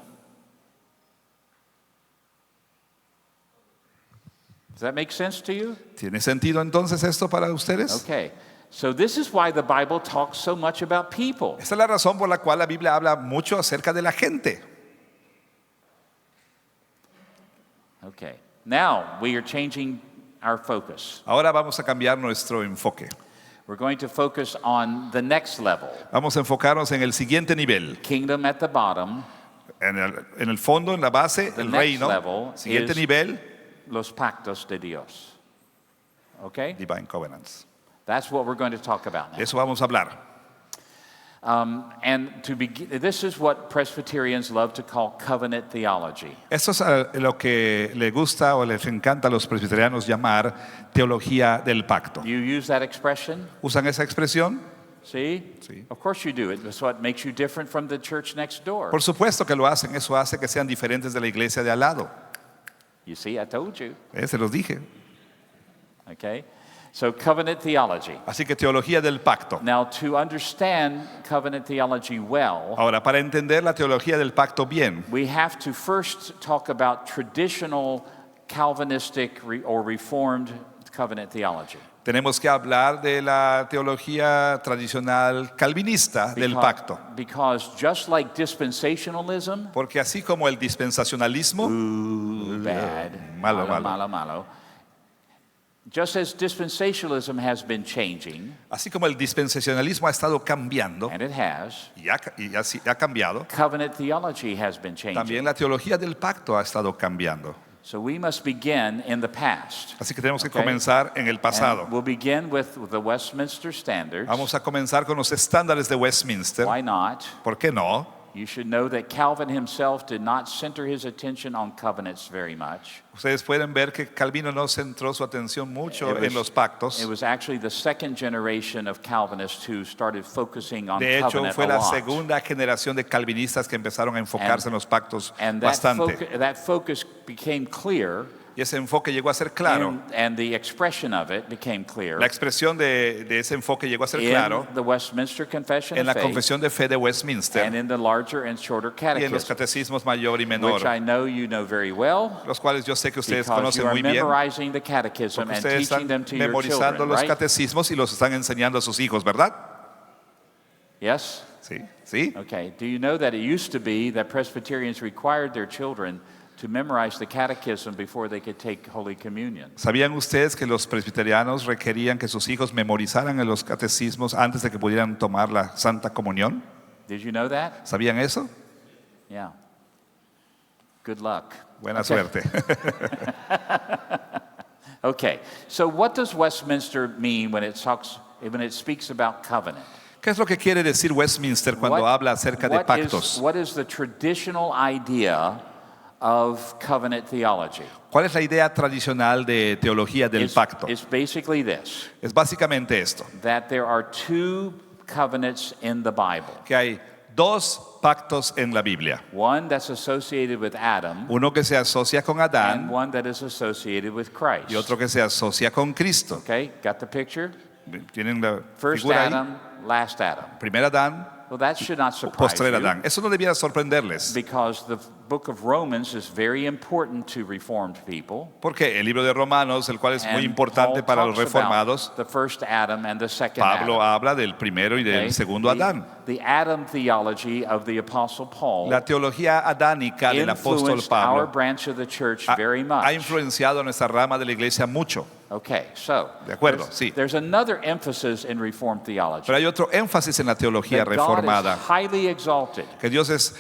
[SPEAKER 2] Does that make sense to you?
[SPEAKER 1] ¿Tiene sentido entonces esto para ustedes?
[SPEAKER 2] Okay. So this is why the Bible talks so much about people.
[SPEAKER 1] Esta es la razón por la cual la Biblia habla mucho acerca de la gente.
[SPEAKER 2] Okay. Now we are changing our focus.
[SPEAKER 1] Ahora vamos a cambiar nuestro enfoque.
[SPEAKER 2] We're going to focus on the next level.
[SPEAKER 1] Vamos a enfocarnos en el siguiente nivel.
[SPEAKER 2] Kingdom at the bottom,
[SPEAKER 1] En el fondo, en la base,
[SPEAKER 2] The
[SPEAKER 1] el
[SPEAKER 2] next
[SPEAKER 1] reino.
[SPEAKER 2] level
[SPEAKER 1] Siguiente
[SPEAKER 2] is-
[SPEAKER 1] nivel,
[SPEAKER 2] los pactos de Dios. Okay?
[SPEAKER 1] Divine Covenants.
[SPEAKER 2] That's what we're going to talk about now.
[SPEAKER 1] De eso vamos a hablar.
[SPEAKER 2] And to begin, this is what Presbyterians love to call covenant theology.
[SPEAKER 1] Esto es lo que le gusta o les encanta a los presbiterianos llamar teología del pacto.
[SPEAKER 2] You use that expression?
[SPEAKER 1] ¿Usan esa expresión?
[SPEAKER 2] See?
[SPEAKER 1] Sí.
[SPEAKER 2] Of course you do. It's what makes you different from the church next door.
[SPEAKER 1] Por supuesto que lo hacen. Eso hace que sean diferentes de la iglesia de al lado.
[SPEAKER 2] You see, I told you.
[SPEAKER 1] Se los dije.
[SPEAKER 2] Okay? So, covenant theology.
[SPEAKER 1] Así que teología del pacto.
[SPEAKER 2] Now, to understand covenant theology well,
[SPEAKER 1] Ahora, para entender la teología del pacto bien,
[SPEAKER 2] we have to first talk about traditional Calvinistic or Reformed covenant theology.
[SPEAKER 1] tenemos que hablar de la teología tradicional calvinista del pacto.
[SPEAKER 2] Because just like dispensationalism,
[SPEAKER 1] Porque así como el dispensacionalismo,
[SPEAKER 2] bad,
[SPEAKER 1] malo, malo.
[SPEAKER 2] malo, malo. Just as dispensationalism has been changing,
[SPEAKER 1] así como el dispensacionalismo ha estado cambiando,
[SPEAKER 2] and it has,
[SPEAKER 1] y así ha cambiado,
[SPEAKER 2] covenant theology has been changing.
[SPEAKER 1] también la teología del pacto ha estado cambiando.
[SPEAKER 2] So we must begin in the past.
[SPEAKER 1] Así que tenemos que
[SPEAKER 2] Okay.
[SPEAKER 1] comenzar en el pasado.
[SPEAKER 2] And we'll begin with the Westminster Standards.
[SPEAKER 1] Vamos a comenzar con los estándares de Westminster.
[SPEAKER 2] Why not?
[SPEAKER 1] ¿Por qué no?
[SPEAKER 2] You should know that Calvin himself did not center his attention on covenants very much.
[SPEAKER 1] Ustedes pueden ver que Calvino no centró su atención mucho
[SPEAKER 2] It was-
[SPEAKER 1] en los pactos.
[SPEAKER 2] It was actually the second generation of Calvinists who started focusing on
[SPEAKER 1] De hecho,
[SPEAKER 2] covenant
[SPEAKER 1] fue
[SPEAKER 2] a
[SPEAKER 1] la
[SPEAKER 2] lot.
[SPEAKER 1] segunda generación de calvinistas que empezaron a enfocarse en los pactos
[SPEAKER 2] And that,
[SPEAKER 1] bastante.
[SPEAKER 2] that focus became clear,
[SPEAKER 1] Y ese enfoque llegó a ser claro.
[SPEAKER 2] and the expression of it became clear
[SPEAKER 1] La expresión de ese enfoque llegó a ser
[SPEAKER 2] in
[SPEAKER 1] claro
[SPEAKER 2] the Westminster Confession
[SPEAKER 1] en
[SPEAKER 2] of
[SPEAKER 1] la
[SPEAKER 2] Faith
[SPEAKER 1] Confesión de Fe de
[SPEAKER 2] and
[SPEAKER 1] Westminster
[SPEAKER 2] in the larger and shorter
[SPEAKER 1] y en los
[SPEAKER 2] catechism,
[SPEAKER 1] catecismos mayor y menor,
[SPEAKER 2] which I know you know very well
[SPEAKER 1] los cuales yo sé que ustedes
[SPEAKER 2] because you
[SPEAKER 1] conocen
[SPEAKER 2] are
[SPEAKER 1] muy bien,
[SPEAKER 2] memorizing the catechism
[SPEAKER 1] porque
[SPEAKER 2] and
[SPEAKER 1] ustedes
[SPEAKER 2] teaching
[SPEAKER 1] están
[SPEAKER 2] them to your
[SPEAKER 1] memorizando
[SPEAKER 2] children,
[SPEAKER 1] los
[SPEAKER 2] right?
[SPEAKER 1] catecismos y los están enseñando a sus hijos, ¿verdad?
[SPEAKER 2] Yes?
[SPEAKER 1] Sí, sí.
[SPEAKER 2] Okay. Do you know that it used to be that Presbyterians required their children to memorize the catechism before they could take Holy Communion.
[SPEAKER 1] ¿Sabían ustedes que los presbiterianos requerían que sus hijos memorizaran en los catecismos antes de que pudieran tomar la Santa Comunión?
[SPEAKER 2] Did you know that?
[SPEAKER 1] ¿Sabían eso?
[SPEAKER 2] Yeah. Good luck.
[SPEAKER 1] Buena suerte.
[SPEAKER 2] Okay, so what does Westminster mean when it speaks about covenant?
[SPEAKER 1] ¿Qué es lo que quiere decir Westminster cuando habla acerca de pactos?
[SPEAKER 2] What is the traditional idea of covenant theology?
[SPEAKER 1] ¿Cuál es la idea tradicional de teología del pacto?
[SPEAKER 2] It's basically this,
[SPEAKER 1] Es básicamente esto,
[SPEAKER 2] that there are two covenants in the Bible.
[SPEAKER 1] que hay dos pactos en la Biblia.
[SPEAKER 2] One that's associated with Adam,
[SPEAKER 1] Uno que se asocia con
[SPEAKER 2] and
[SPEAKER 1] Adán
[SPEAKER 2] one that is associated with Christ.
[SPEAKER 1] y otro que se asocia con Cristo.
[SPEAKER 2] Okay, got the picture?
[SPEAKER 1] ¿Tienen la
[SPEAKER 2] First
[SPEAKER 1] figura ahí?
[SPEAKER 2] Adam, last Adam.
[SPEAKER 1] Primer Adán,
[SPEAKER 2] Well, that should not surprise
[SPEAKER 1] postrer
[SPEAKER 2] you,
[SPEAKER 1] Adán. Eso no debiera sorprenderles,
[SPEAKER 2] because the book of Romans is very important to Reformed people.
[SPEAKER 1] porque el libro de Romanos, el cual es muy
[SPEAKER 2] And
[SPEAKER 1] importante
[SPEAKER 2] Paul
[SPEAKER 1] para los
[SPEAKER 2] talks
[SPEAKER 1] reformados,
[SPEAKER 2] about the first Adam and the second
[SPEAKER 1] Pablo
[SPEAKER 2] Adam.
[SPEAKER 1] habla del primero y del
[SPEAKER 2] Okay?
[SPEAKER 1] segundo Adán.
[SPEAKER 2] The Adam theology of the Apostle Paul
[SPEAKER 1] La teología adánica del apóstol
[SPEAKER 2] influenced our
[SPEAKER 1] Pablo
[SPEAKER 2] branch of the church
[SPEAKER 1] ha,
[SPEAKER 2] very
[SPEAKER 1] ha
[SPEAKER 2] much.
[SPEAKER 1] influenciado a nuestra rama de la iglesia mucho.
[SPEAKER 2] Okay, so
[SPEAKER 1] De acuerdo, sí.
[SPEAKER 2] there's another emphasis in Reformed theology.
[SPEAKER 1] Pero hay otro énfasis en la teología
[SPEAKER 2] That God
[SPEAKER 1] reformada,
[SPEAKER 2] is highly exalted,
[SPEAKER 1] que Dios es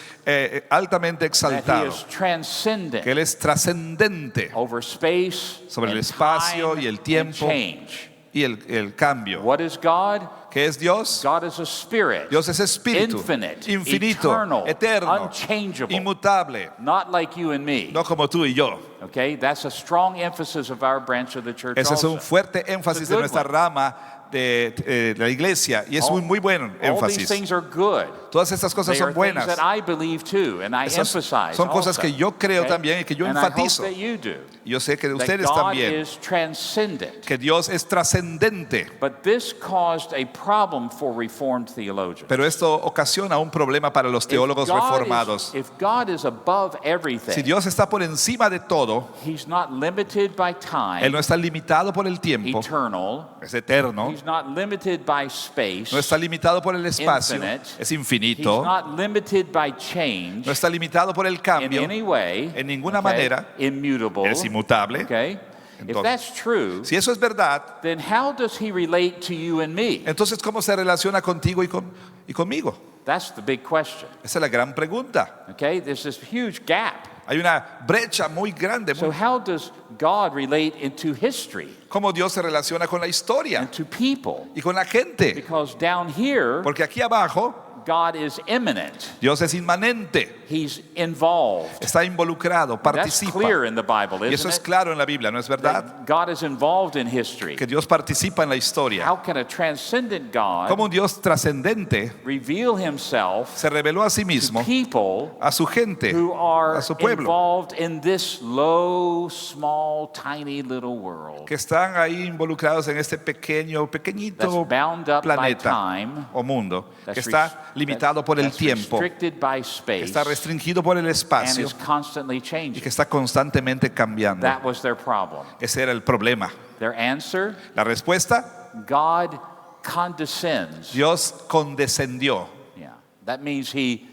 [SPEAKER 1] altamente
[SPEAKER 2] that He
[SPEAKER 1] exaltado,
[SPEAKER 2] is transcendent
[SPEAKER 1] que Él es trascendente
[SPEAKER 2] over space,
[SPEAKER 1] sobre el
[SPEAKER 2] and
[SPEAKER 1] espacio
[SPEAKER 2] time
[SPEAKER 1] y el
[SPEAKER 2] and
[SPEAKER 1] tiempo.
[SPEAKER 2] change.
[SPEAKER 1] y el cambio.
[SPEAKER 2] What is God?
[SPEAKER 1] ¿Qué es Dios?
[SPEAKER 2] God is a spirit.
[SPEAKER 1] Dios es espíritu,
[SPEAKER 2] Infinite,
[SPEAKER 1] infinito,
[SPEAKER 2] eternal,
[SPEAKER 1] eterno,
[SPEAKER 2] unchangeable.
[SPEAKER 1] inmutable,
[SPEAKER 2] Not like you and me.
[SPEAKER 1] no como tú y yo.
[SPEAKER 2] Okay, that's a strong emphasis of our branch of the church
[SPEAKER 1] Ese es
[SPEAKER 2] also.
[SPEAKER 1] un fuerte énfasis
[SPEAKER 2] It's a
[SPEAKER 1] de
[SPEAKER 2] good
[SPEAKER 1] nuestra
[SPEAKER 2] one.
[SPEAKER 1] rama de la iglesia y es un muy buen
[SPEAKER 2] All these
[SPEAKER 1] énfasis.
[SPEAKER 2] things are good.
[SPEAKER 1] Todas estas cosas
[SPEAKER 2] They are
[SPEAKER 1] son buenas.
[SPEAKER 2] things that I believe too, and I
[SPEAKER 1] Esas
[SPEAKER 2] emphasize
[SPEAKER 1] son cosas
[SPEAKER 2] also,
[SPEAKER 1] que yo creo
[SPEAKER 2] okay?
[SPEAKER 1] también y que yo
[SPEAKER 2] And I hope
[SPEAKER 1] enfatizo.
[SPEAKER 2] that you do.
[SPEAKER 1] Yo sé que
[SPEAKER 2] That
[SPEAKER 1] ustedes
[SPEAKER 2] God
[SPEAKER 1] también,
[SPEAKER 2] is transcendent.
[SPEAKER 1] que Dios es trascendente.
[SPEAKER 2] But this caused a problem for Reformed theologians.
[SPEAKER 1] Pero esto ocasiona un problema para los teólogos reformados.
[SPEAKER 2] If God is above
[SPEAKER 1] Si
[SPEAKER 2] everything,
[SPEAKER 1] Dios está por encima de todo,
[SPEAKER 2] He's not limited by
[SPEAKER 1] Él
[SPEAKER 2] time,
[SPEAKER 1] no está limitado por el tiempo,
[SPEAKER 2] eternal.
[SPEAKER 1] es eterno,
[SPEAKER 2] He's not limited by space.
[SPEAKER 1] no está limitado por el espacio,
[SPEAKER 2] Infinite.
[SPEAKER 1] es
[SPEAKER 2] He's
[SPEAKER 1] infinito,
[SPEAKER 2] not limited by change
[SPEAKER 1] no está limitado por el
[SPEAKER 2] in
[SPEAKER 1] cambio,
[SPEAKER 2] any way.
[SPEAKER 1] en ninguna
[SPEAKER 2] okay?
[SPEAKER 1] manera.
[SPEAKER 2] Immutable.
[SPEAKER 1] es inmutable.
[SPEAKER 2] Okay? If
[SPEAKER 1] Entonces,
[SPEAKER 2] that's true,
[SPEAKER 1] Si eso es verdad,
[SPEAKER 2] then how does He relate to you and me?
[SPEAKER 1] entonces ¿cómo se relaciona contigo y conmigo?
[SPEAKER 2] That's the big question.
[SPEAKER 1] Esa es la gran pregunta.
[SPEAKER 2] Okay? There's this huge gap.
[SPEAKER 1] Hay una brecha muy grande.
[SPEAKER 2] So how does God relate into history
[SPEAKER 1] Cómo Dios se relaciona con la historia
[SPEAKER 2] and to people?
[SPEAKER 1] y con la gente.
[SPEAKER 2] Because down here,
[SPEAKER 1] Porque aquí abajo
[SPEAKER 2] God is immanent.
[SPEAKER 1] Dios es inmanente,
[SPEAKER 2] He's involved.
[SPEAKER 1] está involucrado,
[SPEAKER 2] That's
[SPEAKER 1] participa.
[SPEAKER 2] clear in the Bible,
[SPEAKER 1] Y eso
[SPEAKER 2] isn't
[SPEAKER 1] es
[SPEAKER 2] it?
[SPEAKER 1] claro en la Biblia, ¿no es verdad?
[SPEAKER 2] That God is involved in history.
[SPEAKER 1] Que Dios participa en la historia.
[SPEAKER 2] How can a transcendent God
[SPEAKER 1] Como un Dios trascendente
[SPEAKER 2] reveal Himself
[SPEAKER 1] se reveló a sí
[SPEAKER 2] to
[SPEAKER 1] mismo,
[SPEAKER 2] people
[SPEAKER 1] a su gente,
[SPEAKER 2] who are
[SPEAKER 1] a su pueblo,
[SPEAKER 2] involved in this low, small, tiny little world
[SPEAKER 1] que están ahí involucrados en este pequeñito
[SPEAKER 2] that's bound up by
[SPEAKER 1] planeta
[SPEAKER 2] time,
[SPEAKER 1] o mundo, que
[SPEAKER 2] that's
[SPEAKER 1] está limitado por el
[SPEAKER 2] that's
[SPEAKER 1] tiempo,
[SPEAKER 2] restricted by
[SPEAKER 1] que
[SPEAKER 2] space,
[SPEAKER 1] está restringido por el
[SPEAKER 2] and
[SPEAKER 1] espacio
[SPEAKER 2] is constantly
[SPEAKER 1] y
[SPEAKER 2] changing.
[SPEAKER 1] que está constantemente cambiando.
[SPEAKER 2] That was their problem.
[SPEAKER 1] Ese era el problema.
[SPEAKER 2] Their answer:
[SPEAKER 1] La respuesta,
[SPEAKER 2] God condescends.
[SPEAKER 1] Dios condescendió.
[SPEAKER 2] Yeah, that means he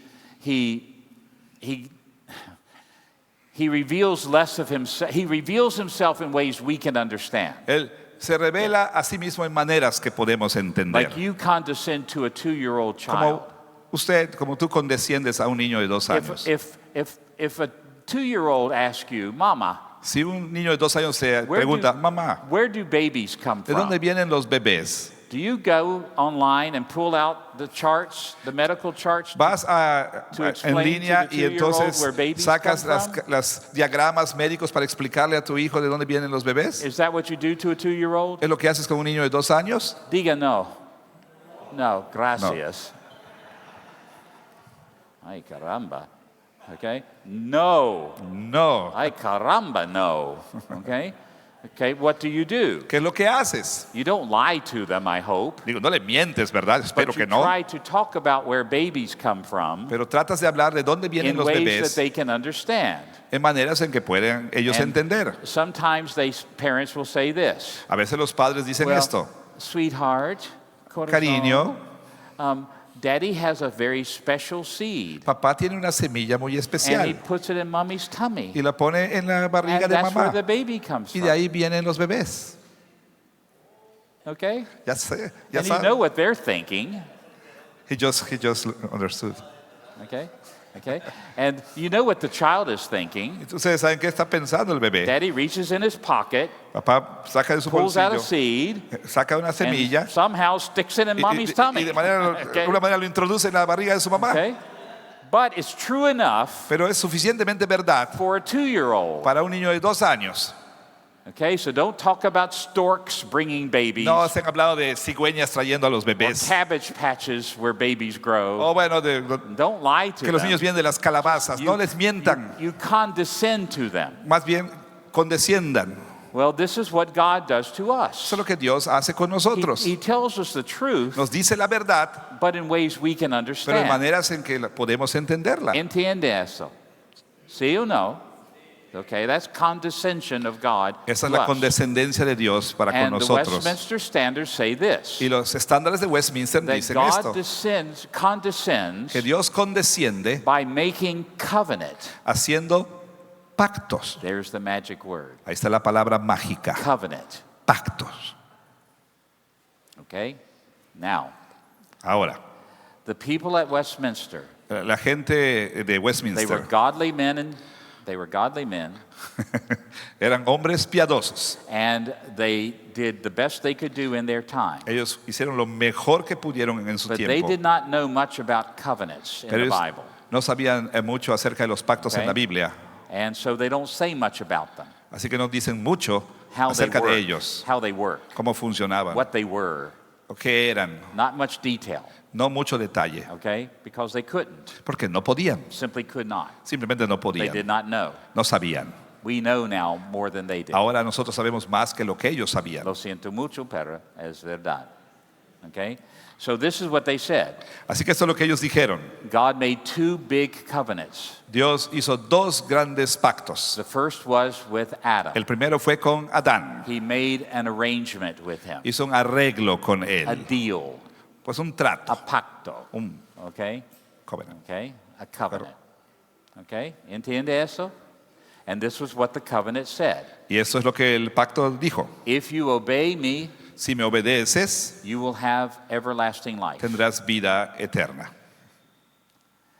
[SPEAKER 2] reveals less of himself. He reveals himself in ways we can understand.
[SPEAKER 1] Él se revela a sí mismo en maneras que podemos entender.
[SPEAKER 2] Like you condescend to a 2-year-old child.
[SPEAKER 1] Como tú condesciendes a un niño de 2 años.
[SPEAKER 2] If a 2-year-old asks you, Mama,
[SPEAKER 1] Si un niño de 2 años te pregunta, mamá,
[SPEAKER 2] where do babies come
[SPEAKER 1] ¿de dónde
[SPEAKER 2] from?
[SPEAKER 1] vienen los bebés?
[SPEAKER 2] Do you go online and pull out the charts, the medical charts?
[SPEAKER 1] Vas
[SPEAKER 2] To
[SPEAKER 1] en
[SPEAKER 2] explain
[SPEAKER 1] línea
[SPEAKER 2] to the
[SPEAKER 1] y
[SPEAKER 2] 2-year-old
[SPEAKER 1] entonces
[SPEAKER 2] where babies
[SPEAKER 1] sacas
[SPEAKER 2] come from?
[SPEAKER 1] las diagramas médicos para explicarle a tu hijo de dónde vienen los bebés.
[SPEAKER 2] Is that what you do to a 2-year-old?
[SPEAKER 1] ¿Es lo que haces con un niño de 2 años?
[SPEAKER 2] Diga no. No, gracias. Ay, caramba. Okay? No.
[SPEAKER 1] No.
[SPEAKER 2] Ay, caramba, no. Okay? Okay, what do?
[SPEAKER 1] ¿Qué es lo que haces?
[SPEAKER 2] You don't lie to them, I hope.
[SPEAKER 1] Digo, no le mientes, ¿verdad? Espero
[SPEAKER 2] But
[SPEAKER 1] que
[SPEAKER 2] you
[SPEAKER 1] no.
[SPEAKER 2] try to talk about where babies come from
[SPEAKER 1] Pero tratas de hablar de dónde vienen
[SPEAKER 2] in
[SPEAKER 1] los
[SPEAKER 2] ways that
[SPEAKER 1] bebés
[SPEAKER 2] they can understand.
[SPEAKER 1] en maneras en que pueden ellos
[SPEAKER 2] And
[SPEAKER 1] entender.
[SPEAKER 2] Sometimes parents will say this.
[SPEAKER 1] A veces los padres dicen
[SPEAKER 2] Well,
[SPEAKER 1] esto.
[SPEAKER 2] Sweetheart, corazón,
[SPEAKER 1] Cariño,
[SPEAKER 2] Daddy has a very special seed.
[SPEAKER 1] Papá tiene una semilla muy
[SPEAKER 2] And he
[SPEAKER 1] especial
[SPEAKER 2] puts it in mommy's tummy.
[SPEAKER 1] y la pone en la barriga
[SPEAKER 2] And
[SPEAKER 1] de
[SPEAKER 2] that's where the
[SPEAKER 1] mamá.
[SPEAKER 2] baby comes
[SPEAKER 1] Y de
[SPEAKER 2] from.
[SPEAKER 1] ahí vienen los bebés.
[SPEAKER 2] Okay?
[SPEAKER 1] Ya sé, ya
[SPEAKER 2] And you know
[SPEAKER 1] sabe.
[SPEAKER 2] what they're thinking.
[SPEAKER 1] He just understood.
[SPEAKER 2] Okay? Okay? And you know what the child is thinking.
[SPEAKER 1] Ustedes saben qué está pensando el bebé.
[SPEAKER 2] Daddy reaches in his pocket,
[SPEAKER 1] Papá saca de su
[SPEAKER 2] pulls out a
[SPEAKER 1] bolsillo,
[SPEAKER 2] seed,
[SPEAKER 1] saca una semilla
[SPEAKER 2] and somehow sticks it in
[SPEAKER 1] y
[SPEAKER 2] mommy's tummy.
[SPEAKER 1] de alguna manera lo introduce en la barriga de su mamá.
[SPEAKER 2] Okay? But it's true enough
[SPEAKER 1] Pero es suficientemente verdad
[SPEAKER 2] for a 2-year-old.
[SPEAKER 1] para un niño de 2 años.
[SPEAKER 2] Okay, so don't talk about storks bringing babies,
[SPEAKER 1] No se han hablado de cigüeñas trayendo a los
[SPEAKER 2] or
[SPEAKER 1] bebés.
[SPEAKER 2] cabbage patches where babies grow.
[SPEAKER 1] O bueno,
[SPEAKER 2] Don't lie to
[SPEAKER 1] que los
[SPEAKER 2] them.
[SPEAKER 1] niños vienen de las calabazas. No les mientan.
[SPEAKER 2] You condescend to them.
[SPEAKER 1] Más bien condesciendan.
[SPEAKER 2] Well, this is what God does to us.
[SPEAKER 1] Eso es lo que Dios hace con nosotros.
[SPEAKER 2] He tells us the truth,
[SPEAKER 1] Nos dice la verdad,
[SPEAKER 2] but in ways we can
[SPEAKER 1] pero en
[SPEAKER 2] understand.
[SPEAKER 1] maneras en que podemos entenderla.
[SPEAKER 2] Entiende eso. ¿Sí o no? Okay, that's condescension of God
[SPEAKER 1] Esa es
[SPEAKER 2] to
[SPEAKER 1] la
[SPEAKER 2] us.
[SPEAKER 1] condescendencia de Dios para con
[SPEAKER 2] And the
[SPEAKER 1] nosotros.
[SPEAKER 2] Westminster Standards say this,
[SPEAKER 1] Y los estándares de Westminster
[SPEAKER 2] that
[SPEAKER 1] dicen
[SPEAKER 2] God
[SPEAKER 1] esto,
[SPEAKER 2] condescends
[SPEAKER 1] que Dios condesciende
[SPEAKER 2] by making covenant.
[SPEAKER 1] haciendo pactos.
[SPEAKER 2] There's the magic word,
[SPEAKER 1] Ahí está la palabra mágica,
[SPEAKER 2] covenant.
[SPEAKER 1] pactos.
[SPEAKER 2] Okay? Now,
[SPEAKER 1] Ahora,
[SPEAKER 2] the people at Westminster,
[SPEAKER 1] la gente de
[SPEAKER 2] they were
[SPEAKER 1] Westminster
[SPEAKER 2] godly men and they were godly men,
[SPEAKER 1] eran hombres piadosos.
[SPEAKER 2] and they did the best they could do in their time.
[SPEAKER 1] Ellos hicieron lo mejor que pudieron en su
[SPEAKER 2] But they
[SPEAKER 1] tiempo.
[SPEAKER 2] did not know much about covenants in
[SPEAKER 1] Pero
[SPEAKER 2] the
[SPEAKER 1] ellos
[SPEAKER 2] Bible.
[SPEAKER 1] no sabían mucho acerca de los pactos en
[SPEAKER 2] Okay.
[SPEAKER 1] la Biblia.
[SPEAKER 2] And so they don't say much about them.
[SPEAKER 1] Así que nos dicen mucho
[SPEAKER 2] How they
[SPEAKER 1] acerca de
[SPEAKER 2] work,
[SPEAKER 1] ellos,
[SPEAKER 2] how they work,
[SPEAKER 1] cómo funcionaban,
[SPEAKER 2] what they were.
[SPEAKER 1] o qué eran.
[SPEAKER 2] Not much detail,
[SPEAKER 1] No mucho detalle,
[SPEAKER 2] okay? Because they couldn't,
[SPEAKER 1] porque no podían.
[SPEAKER 2] simply could not.
[SPEAKER 1] Simplemente no
[SPEAKER 2] They did
[SPEAKER 1] podían.
[SPEAKER 2] not know.
[SPEAKER 1] No sabían.
[SPEAKER 2] We know now more than they did.
[SPEAKER 1] Ahora nosotros sabemos más que lo que ellos sabían.
[SPEAKER 2] Lo siento mucho, pero es verdad. Okay? So this is what they said.
[SPEAKER 1] Así que esto es lo que ellos dijeron.
[SPEAKER 2] God made 2 big covenants.
[SPEAKER 1] Dios hizo 2 grandes pactos.
[SPEAKER 2] The first was with Adam.
[SPEAKER 1] El primero fue con Adán.
[SPEAKER 2] He made an arrangement with him,
[SPEAKER 1] Hizo un arreglo con
[SPEAKER 2] a
[SPEAKER 1] él.
[SPEAKER 2] deal,
[SPEAKER 1] Pues un
[SPEAKER 2] a
[SPEAKER 1] trato.
[SPEAKER 2] pacto.
[SPEAKER 1] Un
[SPEAKER 2] Okay?
[SPEAKER 1] covenant.
[SPEAKER 2] Okay? A covenant. Okay? Entiende eso? And this was what the covenant said.
[SPEAKER 1] Y eso es lo que el pacto dijo.
[SPEAKER 2] If you obey me,
[SPEAKER 1] Si me obedeces,
[SPEAKER 2] you will have everlasting life.
[SPEAKER 1] tendrás vida eterna.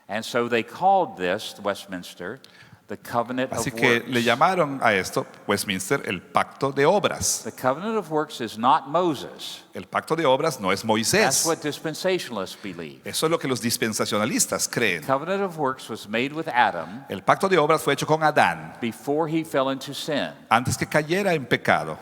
[SPEAKER 2] And so they called this, Westminster, the covenant
[SPEAKER 1] Así
[SPEAKER 2] of
[SPEAKER 1] que
[SPEAKER 2] works.
[SPEAKER 1] le llamaron a esto, Westminster, el pacto de obras.
[SPEAKER 2] The covenant of works is not Moses.
[SPEAKER 1] El pacto de obras no es
[SPEAKER 2] That's
[SPEAKER 1] Moisés.
[SPEAKER 2] what dispensationalists believe.
[SPEAKER 1] Eso es lo que los dispensacionalistas creen.
[SPEAKER 2] The covenant of works was made with Adam
[SPEAKER 1] El pacto de obras fue hecho con Adán
[SPEAKER 2] before he fell into sin.
[SPEAKER 1] antes que cayera en pecado.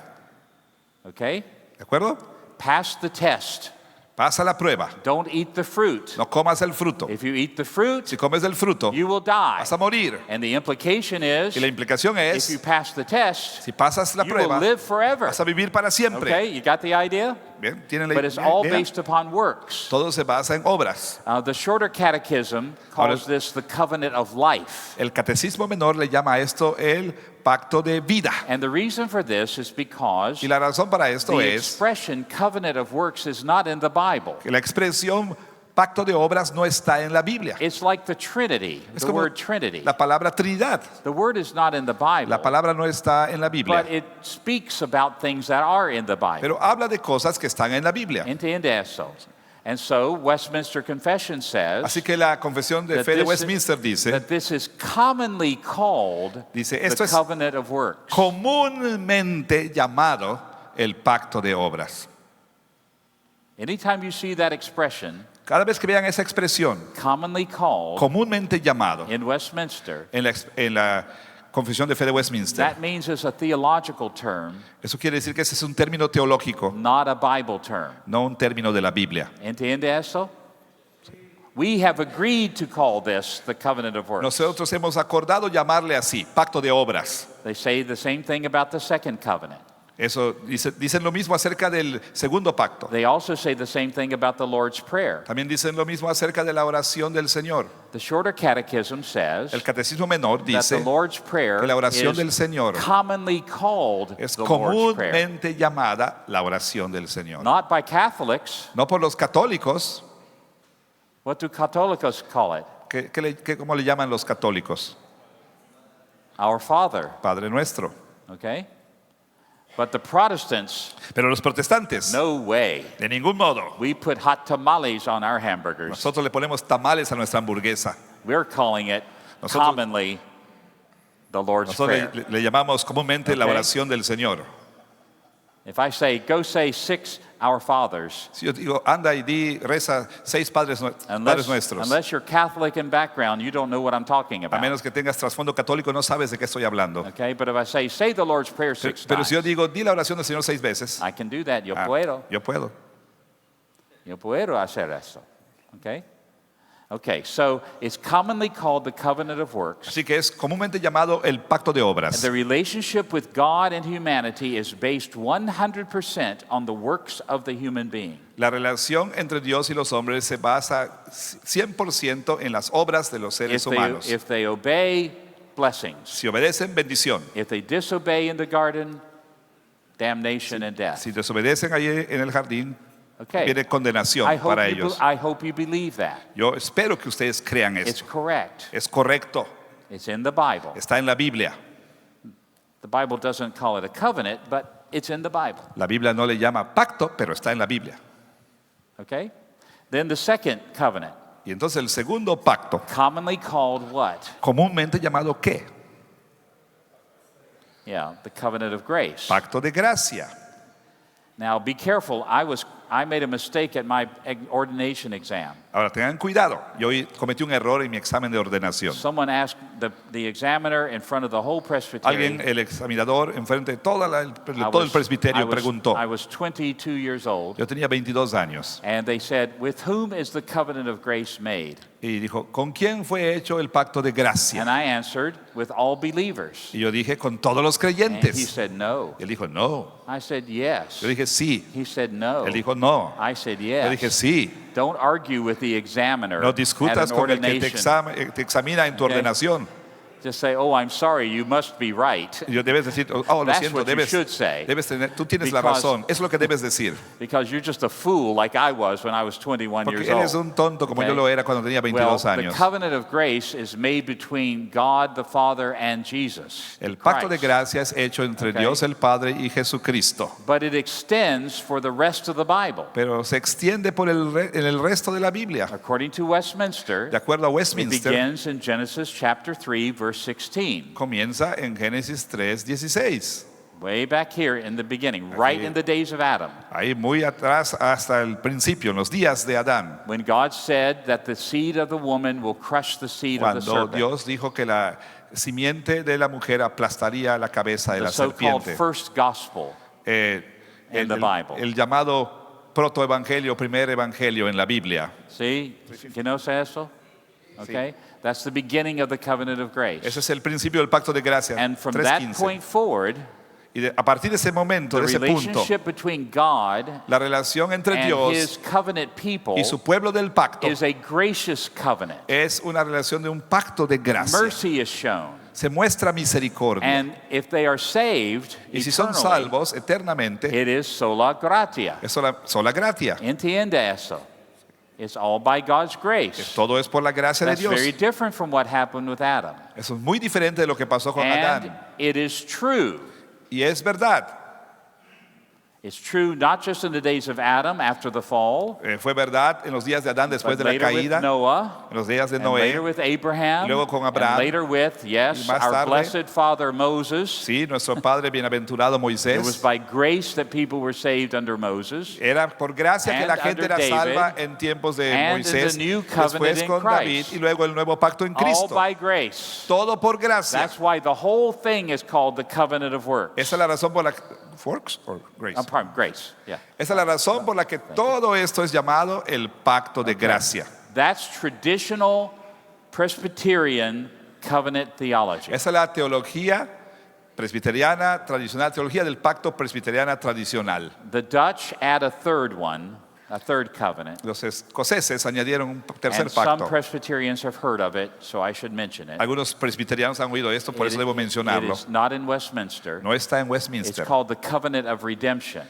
[SPEAKER 2] Okay?
[SPEAKER 1] ¿De acuerdo?
[SPEAKER 2] Pass the test.
[SPEAKER 1] Pasa la prueba.
[SPEAKER 2] Don't eat the fruit.
[SPEAKER 1] No comas el fruto.
[SPEAKER 2] If you eat the fruit,
[SPEAKER 1] Si comes del fruto,
[SPEAKER 2] you will die.
[SPEAKER 1] vas a morir.
[SPEAKER 2] And the implication is,
[SPEAKER 1] Y la implicación
[SPEAKER 2] if you
[SPEAKER 1] es,
[SPEAKER 2] pass the test,
[SPEAKER 1] si pasas la
[SPEAKER 2] you will
[SPEAKER 1] prueba,
[SPEAKER 2] live forever.
[SPEAKER 1] vas a vivir para siempre.
[SPEAKER 2] Okay, you got the idea?
[SPEAKER 1] Bien, ¿tienen la
[SPEAKER 2] But it's all
[SPEAKER 1] idea?
[SPEAKER 2] based upon works.
[SPEAKER 1] Todo se basa en obras.
[SPEAKER 2] The Shorter Catechism calls this the covenant of life.
[SPEAKER 1] El catecismo menor le llama a esto el pacto de vida.
[SPEAKER 2] And the reason for this is because
[SPEAKER 1] Y la razón para esto
[SPEAKER 2] the
[SPEAKER 1] es
[SPEAKER 2] expression covenant of works is not in the Bible.
[SPEAKER 1] que la expresión pacto de obras no está en la Biblia.
[SPEAKER 2] It's like the Trinity,
[SPEAKER 1] Es
[SPEAKER 2] the
[SPEAKER 1] como
[SPEAKER 2] word Trinity.
[SPEAKER 1] la palabra Trinidad.
[SPEAKER 2] The word is not in the Bible,
[SPEAKER 1] La palabra no está en la Biblia,
[SPEAKER 2] but it speaks about things that are in the Bible.
[SPEAKER 1] pero habla de cosas que están en la Biblia.
[SPEAKER 2] Entiende eso. And so Westminster Confession says
[SPEAKER 1] Así que la confesión de
[SPEAKER 2] that
[SPEAKER 1] fe de
[SPEAKER 2] this
[SPEAKER 1] Westminster dice,
[SPEAKER 2] that this is commonly called
[SPEAKER 1] Dice,
[SPEAKER 2] the
[SPEAKER 1] esto es
[SPEAKER 2] covenant of works.
[SPEAKER 1] comúnmente llamado el pacto de obras.
[SPEAKER 2] Anytime you see that expression,
[SPEAKER 1] Cada vez que vean esa expresión,
[SPEAKER 2] commonly called
[SPEAKER 1] comúnmente llamado
[SPEAKER 2] in Westminster,
[SPEAKER 1] en la confesión de fe de Westminster,
[SPEAKER 2] that means it's a theological term,
[SPEAKER 1] eso quiere decir que ese es un término teológico,
[SPEAKER 2] not a Bible term.
[SPEAKER 1] no un término de la Biblia.
[SPEAKER 2] Entiende eso? We have agreed to call this the covenant of works.
[SPEAKER 1] Nosotros hemos acordado llamarle así, pacto de obras.
[SPEAKER 2] They say the same thing about the second covenant.
[SPEAKER 1] Eso dicen lo mismo acerca del segundo pacto.
[SPEAKER 2] They also say the same thing about the Lord's Prayer.
[SPEAKER 1] También dicen lo mismo acerca de la oración del Señor.
[SPEAKER 2] The Shorter Catechism says
[SPEAKER 1] El catecismo menor
[SPEAKER 2] that
[SPEAKER 1] dice
[SPEAKER 2] the Lord's Prayer
[SPEAKER 1] que la oración del
[SPEAKER 2] is
[SPEAKER 1] Señor
[SPEAKER 2] commonly called
[SPEAKER 1] es
[SPEAKER 2] the Lord's Prayer.
[SPEAKER 1] comúnmente llamada la oración del Señor.
[SPEAKER 2] Not by Catholics,
[SPEAKER 1] No por los católicos,
[SPEAKER 2] What do católicos call it?
[SPEAKER 1] ¿Cómo le llaman los católicos?
[SPEAKER 2] Our Father,
[SPEAKER 1] Padre nuestro.
[SPEAKER 2] okay? But the Protestants,
[SPEAKER 1] Pero los protestantes,
[SPEAKER 2] no way.
[SPEAKER 1] de ningún modo.
[SPEAKER 2] We put hot tamales on our hamburgers.
[SPEAKER 1] Nosotros le ponemos tamales a nuestra hamburguesa.
[SPEAKER 2] We're calling it
[SPEAKER 1] Nosotros-
[SPEAKER 2] commonly the Lord's
[SPEAKER 1] Nosotros
[SPEAKER 2] Prayer.
[SPEAKER 1] le llamamos comúnmente la
[SPEAKER 2] Ok.
[SPEAKER 1] oración del Señor.
[SPEAKER 2] If I say, go say 6 Our Fathers,
[SPEAKER 1] Si yo digo, anda y reza 6 padres nuestros.
[SPEAKER 2] unless you're Catholic in background, you don't know what I'm talking
[SPEAKER 1] A
[SPEAKER 2] about.
[SPEAKER 1] menos que tengas trasfondo católico, no sabes de qué estoy hablando.
[SPEAKER 2] Okay, but if I say the Lord's Prayer 6
[SPEAKER 1] Pero si yo
[SPEAKER 2] times,
[SPEAKER 1] digo, di la oración del Señor 6 veces,
[SPEAKER 2] I can do that. Yo
[SPEAKER 1] ah,
[SPEAKER 2] puedo.
[SPEAKER 1] yo puedo.
[SPEAKER 2] Yo puedo hacer eso. Okay? Okay, so it's commonly called the covenant of works.
[SPEAKER 1] Así que es comúnmente llamado el pacto de obras.
[SPEAKER 2] The relationship with God and humanity is based 100% on the works of the human being.
[SPEAKER 1] La relación entre Dios y los hombres se basa 100% en las obras de los seres humanos.
[SPEAKER 2] If they obey, blessings.
[SPEAKER 1] Si obedecen, bendición.
[SPEAKER 2] If they disobey in the garden, damnation and death.
[SPEAKER 1] Si desobedecen allí en el jardín,
[SPEAKER 2] Okay.
[SPEAKER 1] viene condenación
[SPEAKER 2] I
[SPEAKER 1] para
[SPEAKER 2] hope,
[SPEAKER 1] ellos.
[SPEAKER 2] I hope you believe that.
[SPEAKER 1] Yo espero que ustedes crean
[SPEAKER 2] It's
[SPEAKER 1] esto.
[SPEAKER 2] correct.
[SPEAKER 1] Es correcto.
[SPEAKER 2] It's in the Bible.
[SPEAKER 1] Está en la Biblia.
[SPEAKER 2] The Bible doesn't call it a covenant, but it's in the Bible.
[SPEAKER 1] La Biblia no le llama pacto, pero está en la Biblia.
[SPEAKER 2] Okay? Then the second covenant,
[SPEAKER 1] Y entonces el segundo pacto,
[SPEAKER 2] commonly called what?
[SPEAKER 1] comúnmente llamado ¿qué?
[SPEAKER 2] Yeah, the covenant of grace.
[SPEAKER 1] Pacto de gracia.
[SPEAKER 2] Now be careful. I made a mistake at my ordination exam.
[SPEAKER 1] Ahora tengan cuidado. Yo cometí un error en mi examen de ordenación.
[SPEAKER 2] Someone asked the examiner in front of the whole presbytery.
[SPEAKER 1] Alguien, el examinador, enfrente de todo el presbiterio, preguntó.
[SPEAKER 2] I was 22 years old,
[SPEAKER 1] Yo tenía 22 años.
[SPEAKER 2] and they said, "With whom is the covenant of grace made?"
[SPEAKER 1] Y dijo, ¿con quién fue hecho el pacto de gracia?
[SPEAKER 2] And I answered, "With all believers."
[SPEAKER 1] Y yo dije, con todos los
[SPEAKER 2] And he
[SPEAKER 1] creyentes.
[SPEAKER 2] said, "No."
[SPEAKER 1] Y él dijo, no.
[SPEAKER 2] I said, "Yes."
[SPEAKER 1] Yo dije, sí.
[SPEAKER 2] He said, "No."
[SPEAKER 1] Él dijo, no.
[SPEAKER 2] I said,
[SPEAKER 1] Yo dije,
[SPEAKER 2] "Yes."
[SPEAKER 1] sí.
[SPEAKER 2] Don't argue with the examiner
[SPEAKER 1] No
[SPEAKER 2] at
[SPEAKER 1] discutas
[SPEAKER 2] an
[SPEAKER 1] con el que
[SPEAKER 2] ordination.
[SPEAKER 1] te examina en tu
[SPEAKER 2] Okay.
[SPEAKER 1] ordenación.
[SPEAKER 2] Just say, "Oh, I'm sorry, you must be right."
[SPEAKER 1] Y yo debes decir, oh, lo
[SPEAKER 2] That's
[SPEAKER 1] siento,
[SPEAKER 2] what you should say.
[SPEAKER 1] tú tienes la
[SPEAKER 2] Because-
[SPEAKER 1] razón. Eso es lo que debes decir.
[SPEAKER 2] Because you're just a fool like I was when I was 21
[SPEAKER 1] Porque
[SPEAKER 2] years
[SPEAKER 1] eres
[SPEAKER 2] old.
[SPEAKER 1] un tonto como
[SPEAKER 2] Okay.
[SPEAKER 1] yo lo era cuando tenía 22
[SPEAKER 2] Well, the
[SPEAKER 1] años.
[SPEAKER 2] covenant of grace is made between God the Father and Jesus.
[SPEAKER 1] El pacto de
[SPEAKER 2] Christ.
[SPEAKER 1] gracia es hecho entre
[SPEAKER 2] Okay.
[SPEAKER 1] Dios el Padre y Jesucristo.
[SPEAKER 2] But it extends for the rest of the Bible.
[SPEAKER 1] Pero se extiende por en el resto de la Biblia.
[SPEAKER 2] According to Westminster,
[SPEAKER 1] De acuerdo a
[SPEAKER 2] it
[SPEAKER 1] Westminster,
[SPEAKER 2] begins in Genesis chapter 3, verse 16.
[SPEAKER 1] comienza en Génesis 3:16.
[SPEAKER 2] Way back here in the beginning, right in the days of Adam,
[SPEAKER 1] Ahí muy atrás hasta el principio, en los días de Adán.
[SPEAKER 2] when God said that the seed of the woman will crush the seed of the
[SPEAKER 1] Cuando
[SPEAKER 2] serpent.
[SPEAKER 1] Dios dijo que la simiente de la mujer aplastaría la cabeza de
[SPEAKER 2] The
[SPEAKER 1] la
[SPEAKER 2] so-called
[SPEAKER 1] serpiente.
[SPEAKER 2] first gospel.
[SPEAKER 1] Eh,
[SPEAKER 2] in the Bible.
[SPEAKER 1] el llamado protoevangelio, primer evangelio en la Biblia.
[SPEAKER 2] See? ¿Conoce eso? Okay? That's the beginning of the covenant of grace.
[SPEAKER 1] Ese es el principio del pacto de gracia.
[SPEAKER 2] And from that
[SPEAKER 1] 3:15.
[SPEAKER 2] point forward,
[SPEAKER 1] Y a partir de ese momento,
[SPEAKER 2] the
[SPEAKER 1] de ese punto,
[SPEAKER 2] relationship between God
[SPEAKER 1] la relación entre
[SPEAKER 2] and
[SPEAKER 1] Dios
[SPEAKER 2] his covenant people
[SPEAKER 1] y su pueblo del pacto
[SPEAKER 2] is a gracious covenant.
[SPEAKER 1] es una relación de un pacto de gracia.
[SPEAKER 2] Mercy is shown.
[SPEAKER 1] Se muestra misericordia.
[SPEAKER 2] And if they are saved
[SPEAKER 1] Y si son
[SPEAKER 2] eternally,
[SPEAKER 1] salvos eternamente,
[SPEAKER 2] it is sola gratia.
[SPEAKER 1] es sola gratia.
[SPEAKER 2] Entiende eso. It's all by God's grace.
[SPEAKER 1] Todo es por la gracia de
[SPEAKER 2] That's
[SPEAKER 1] Dios.
[SPEAKER 2] very different from what happened with Adam.
[SPEAKER 1] Eso es muy diferente de lo que pasó con
[SPEAKER 2] And
[SPEAKER 1] Adán.
[SPEAKER 2] it is true.
[SPEAKER 1] Y es verdad.
[SPEAKER 2] It's true not just in the days of Adam after the fall,
[SPEAKER 1] Fue verdad en los días de Adán después
[SPEAKER 2] but
[SPEAKER 1] de la
[SPEAKER 2] later with
[SPEAKER 1] caída,
[SPEAKER 2] Noah,
[SPEAKER 1] en los días de
[SPEAKER 2] and
[SPEAKER 1] Noé.
[SPEAKER 2] later with Abraham,
[SPEAKER 1] y luego con
[SPEAKER 2] and
[SPEAKER 1] Abraham,
[SPEAKER 2] later with, yes,
[SPEAKER 1] y más
[SPEAKER 2] our
[SPEAKER 1] tarde,
[SPEAKER 2] blessed father Moses.
[SPEAKER 1] Sí, nuestro padre bienaventurado
[SPEAKER 2] It was
[SPEAKER 1] Moisés.
[SPEAKER 2] by grace that people were saved under Moses.
[SPEAKER 1] Era por gracia que
[SPEAKER 2] And
[SPEAKER 1] la gente
[SPEAKER 2] under
[SPEAKER 1] era salva
[SPEAKER 2] David,
[SPEAKER 1] en tiempos de
[SPEAKER 2] and in
[SPEAKER 1] Moisés,
[SPEAKER 2] the new covenant
[SPEAKER 1] después
[SPEAKER 2] in
[SPEAKER 1] con David
[SPEAKER 2] Christ.
[SPEAKER 1] y luego el nuevo pacto en
[SPEAKER 2] All
[SPEAKER 1] Cristo.
[SPEAKER 2] by grace.
[SPEAKER 1] Todo por gracia.
[SPEAKER 2] That's why the whole thing is called the covenant of works.
[SPEAKER 1] Esa es la razón por la que Forks or Grace.
[SPEAKER 2] Pardon, grace. Yeah.
[SPEAKER 1] Esa es la razón por la que todo esto es llamado el pacto de gracia.
[SPEAKER 2] That's traditional Presbyterian covenant theology.
[SPEAKER 1] Esa es la teología presbiteriana tradicional, teología del pacto presbiteriana tradicional.
[SPEAKER 2] The Dutch add a third one, a third covenant.
[SPEAKER 1] Los escoceses añadieron un tercer
[SPEAKER 2] And some
[SPEAKER 1] pacto.
[SPEAKER 2] Presbyterians have heard of it, so I should mention it.
[SPEAKER 1] Algunos presbiterianos han oído esto, por eso debo
[SPEAKER 2] It
[SPEAKER 1] mencionarlo.
[SPEAKER 2] is not in Westminster.
[SPEAKER 1] No está en
[SPEAKER 2] It's
[SPEAKER 1] Westminster.
[SPEAKER 2] called the covenant of redemption.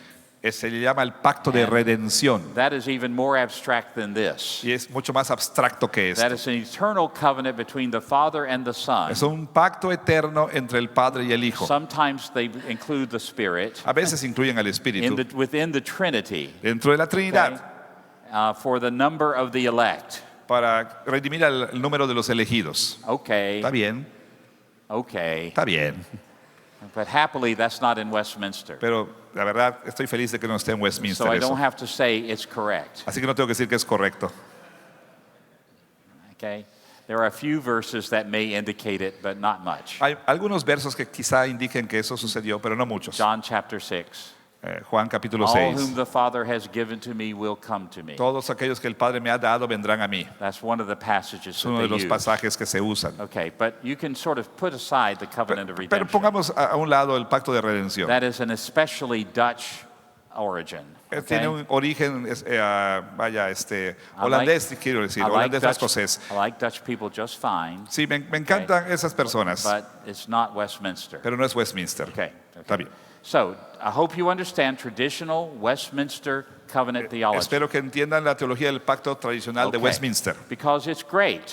[SPEAKER 1] Se le llama el pacto de
[SPEAKER 2] And
[SPEAKER 1] redención.
[SPEAKER 2] that is even more abstract than this.
[SPEAKER 1] Y es mucho más abstracto que
[SPEAKER 2] That
[SPEAKER 1] esto.
[SPEAKER 2] is an eternal covenant between the Father and the Son.
[SPEAKER 1] Es un pacto eterno entre el Padre y el Hijo.
[SPEAKER 2] Sometimes they include the Spirit
[SPEAKER 1] A veces incluyen al Espíritu
[SPEAKER 2] within the Trinity,
[SPEAKER 1] dentro de la
[SPEAKER 2] okay,
[SPEAKER 1] Trinidad
[SPEAKER 2] for the number of the elect.
[SPEAKER 1] para redimir el número de los elegidos.
[SPEAKER 2] Okay,
[SPEAKER 1] Está bien,
[SPEAKER 2] okay.
[SPEAKER 1] está bien.
[SPEAKER 2] But happily, that's not in Westminster.
[SPEAKER 1] Pero la verdad estoy feliz de que no esté en Westminster
[SPEAKER 2] So I
[SPEAKER 1] eso.
[SPEAKER 2] don't have to say it's correct.
[SPEAKER 1] Así que no tengo que decir que es correcto.
[SPEAKER 2] Okay? There are a few verses that may indicate it, but not much.
[SPEAKER 1] Hay algunos versos que quizá indiquen que eso sucedió, pero no muchos.
[SPEAKER 2] John chapter 6.
[SPEAKER 1] Juan capítulo
[SPEAKER 2] All
[SPEAKER 1] 6.
[SPEAKER 2] whom the Father has given to me will come to me.
[SPEAKER 1] Todos aquellos que el Padre me ha dado vendrán a mí.
[SPEAKER 2] That's one of the passages
[SPEAKER 1] Es
[SPEAKER 2] that
[SPEAKER 1] uno de
[SPEAKER 2] they
[SPEAKER 1] los
[SPEAKER 2] use.
[SPEAKER 1] pasajes que se usan.
[SPEAKER 2] Okay, but you can sort of put aside the covenant of
[SPEAKER 1] Pero
[SPEAKER 2] redemption.
[SPEAKER 1] pongamos a un lado el pacto de redención.
[SPEAKER 2] That is an especially Dutch origin. Okay?
[SPEAKER 1] Tiene un origen,
[SPEAKER 2] I
[SPEAKER 1] holandés, quiero decir,
[SPEAKER 2] I like
[SPEAKER 1] holandés o escocés.
[SPEAKER 2] I like Dutch people just fine,
[SPEAKER 1] Sí, me encantan esas personas,
[SPEAKER 2] but it's not Westminster.
[SPEAKER 1] pero no es Westminster.
[SPEAKER 2] Okay.
[SPEAKER 1] Está bien.
[SPEAKER 2] So I hope you understand traditional Westminster covenant theology.
[SPEAKER 1] Espero que entiendan la teología del pacto tradicional de
[SPEAKER 2] Okay.
[SPEAKER 1] Westminster,
[SPEAKER 2] Because it's great.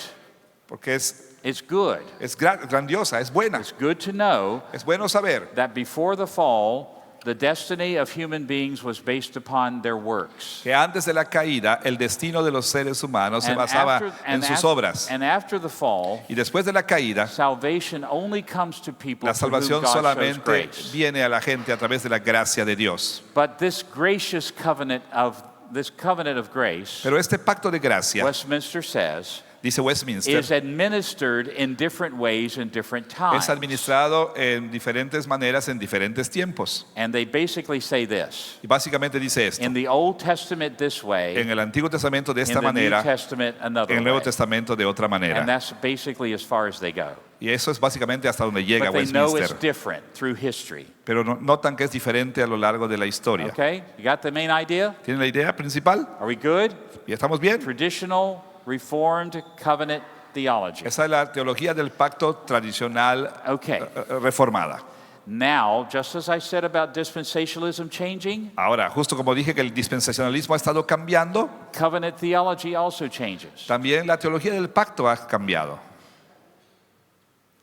[SPEAKER 1] porque
[SPEAKER 2] It's good.
[SPEAKER 1] es grandiosa, es buena.
[SPEAKER 2] It's good to know
[SPEAKER 1] Es bueno saber
[SPEAKER 2] that before the fall, the destiny of human beings was based upon their works.
[SPEAKER 1] que antes de la caída el destino de los seres humanos se basaba en sus obras.
[SPEAKER 2] and after the fall,
[SPEAKER 1] Y después de la caída,
[SPEAKER 2] salvation only comes to people
[SPEAKER 1] la
[SPEAKER 2] to whom
[SPEAKER 1] salvación
[SPEAKER 2] God shows
[SPEAKER 1] solamente
[SPEAKER 2] grace.
[SPEAKER 1] viene a la gente a través de la gracia de Dios.
[SPEAKER 2] But this covenant of grace,
[SPEAKER 1] Pero este pacto de gracia,
[SPEAKER 2] Westminster says,
[SPEAKER 1] dice Westminster,
[SPEAKER 2] is administered in different ways in different times.
[SPEAKER 1] es administrado en diferentes maneras en diferentes tiempos.
[SPEAKER 2] And they basically say this.
[SPEAKER 1] Y básicamente dice esto.
[SPEAKER 2] In the Old Testament this way,
[SPEAKER 1] En el Antiguo Testamento de
[SPEAKER 2] in
[SPEAKER 1] esta
[SPEAKER 2] the New
[SPEAKER 1] manera,
[SPEAKER 2] Testament another
[SPEAKER 1] en el Nuevo
[SPEAKER 2] way.
[SPEAKER 1] Testamento de otra
[SPEAKER 2] And
[SPEAKER 1] manera.
[SPEAKER 2] that's basically as far as they go.
[SPEAKER 1] Y eso es básicamente hasta donde llega
[SPEAKER 2] But they know it's
[SPEAKER 1] Westminster.
[SPEAKER 2] different through history.
[SPEAKER 1] Pero notan que es diferente a lo largo de la historia.
[SPEAKER 2] Okay? You got the main idea?
[SPEAKER 1] ¿Tienen la idea principal?
[SPEAKER 2] Are we good?
[SPEAKER 1] ¿Y estamos bien?
[SPEAKER 2] Traditional Reformed covenant theology.
[SPEAKER 1] Esa es la teología del pacto tradicional
[SPEAKER 2] Okay.
[SPEAKER 1] reformada.
[SPEAKER 2] Now, just as I said about dispensationalism changing,
[SPEAKER 1] Ahora, justo como dije que el dispensacionalismo ha estado cambiando,
[SPEAKER 2] covenant theology also changes
[SPEAKER 1] también la teología del pacto ha cambiado